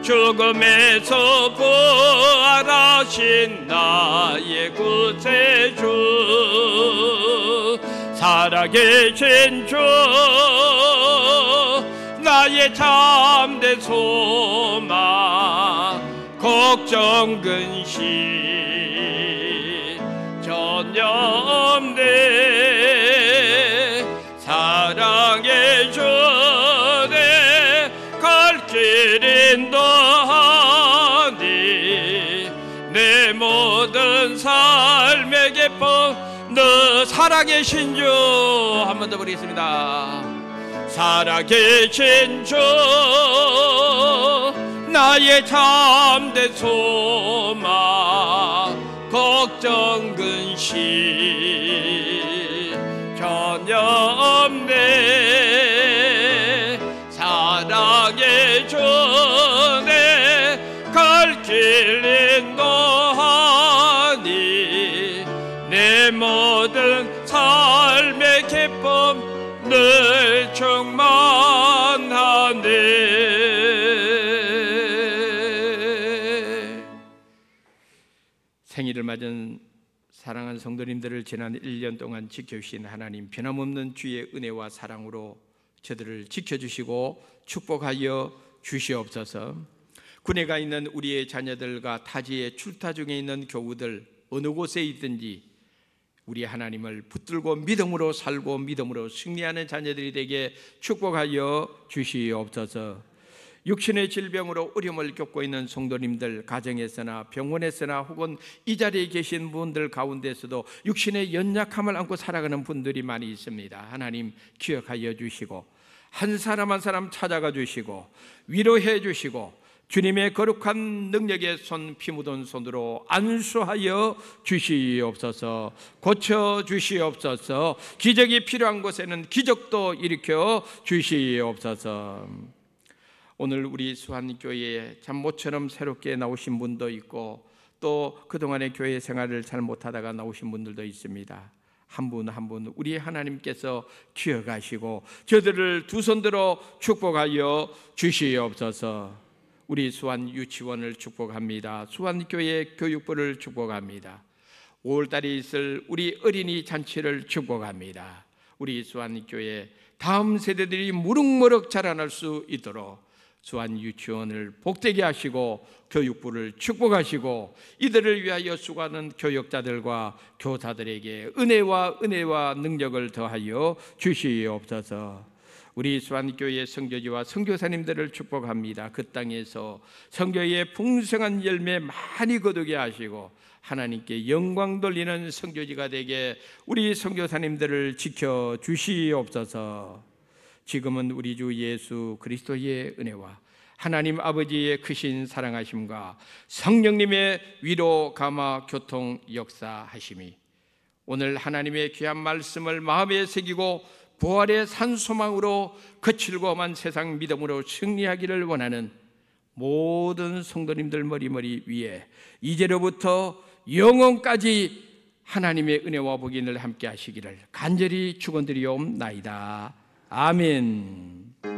죽음에서 부활하신 나의 구세주 살아계신 주 나의 참된 소망 걱정 근심 전혀 없네. 사랑해 주네 갈 길 인도하니 내 모든 삶의 기쁨 너 살아계신 주 한 번 더 부르겠습니다. 살아계신 주 나의 참된 소망 걱정 근심 전혀 없네. 사랑의 주내 갈 길 인도하니 내 모든 삶의 기쁨 늘 충만하네. 생일을 맞은 사랑하는 성도님들을 지난 1년 동안 지켜주신 하나님, 변함없는 주의 은혜와 사랑으로 저들을 지켜주시고 축복하여 주시옵소서. 군에 가 있는 우리의 자녀들과 타지에 출타 중에 있는 교우들, 어느 곳에 있든지 우리 하나님을 붙들고 믿음으로 살고 믿음으로 승리하는 자녀들이 되게 축복하여 주시옵소서. 육신의 질병으로 어려움을 겪고 있는 성도님들, 가정에서나 병원에서나 혹은 이 자리에 계신 분들 가운데서도 육신의 연약함을 안고 살아가는 분들이 많이 있습니다. 하나님 기억하여 주시고 한 사람 한 사람 찾아가 주시고 위로해 주시고 주님의 거룩한 능력의 손, 피 묻은 손으로 안수하여 주시옵소서. 고쳐 주시옵소서. 기적이 필요한 곳에는 기적도 일으켜 주시옵소서. 오늘 우리 수한교회에 참 모처럼 새롭게 나오신 분도 있고 또 그동안의 교회 생활을 잘 못하다가 나오신 분들도 있습니다. 한 분 한 분 우리 하나님께서 기억하시고 저들을 두 손 들어 축복하여 주시옵소서. 우리 수한 유치원을 축복합니다. 수한교회 교육부를 축복합니다. 5월달에 있을 우리 어린이 잔치를 축복합니다. 우리 수한교회 다음 세대들이 무럭무럭 자라날 수 있도록 수한 유치원을 복되게 하시고 교육부를 축복하시고 이들을 위하여 수고하는 교역자들과 교사들에게 은혜와 능력을 더하여 주시옵소서. 우리 수한교회 선교지와 선교사님들을 축복합니다. 그 땅에서 선교의 풍성한 열매 많이 거두게 하시고 하나님께 영광 돌리는 선교지가 되게 우리 선교사님들을 지켜 주시옵소서. 지금은 우리 주 예수 그리스도의 은혜와 하나님 아버지의 크신 사랑하심과 성령님의 위로 감화 교통 역사하심이 오늘 하나님의 귀한 말씀을 마음에 새기고 부활의 산소망으로 거칠고 험한 세상 믿음으로 승리하기를 원하는 모든 성도님들 머리 위에 이제로부터 영원까지 하나님의 은혜와 복이 늘 함께 하시기를 간절히 축원드리옵나이다. 아멘.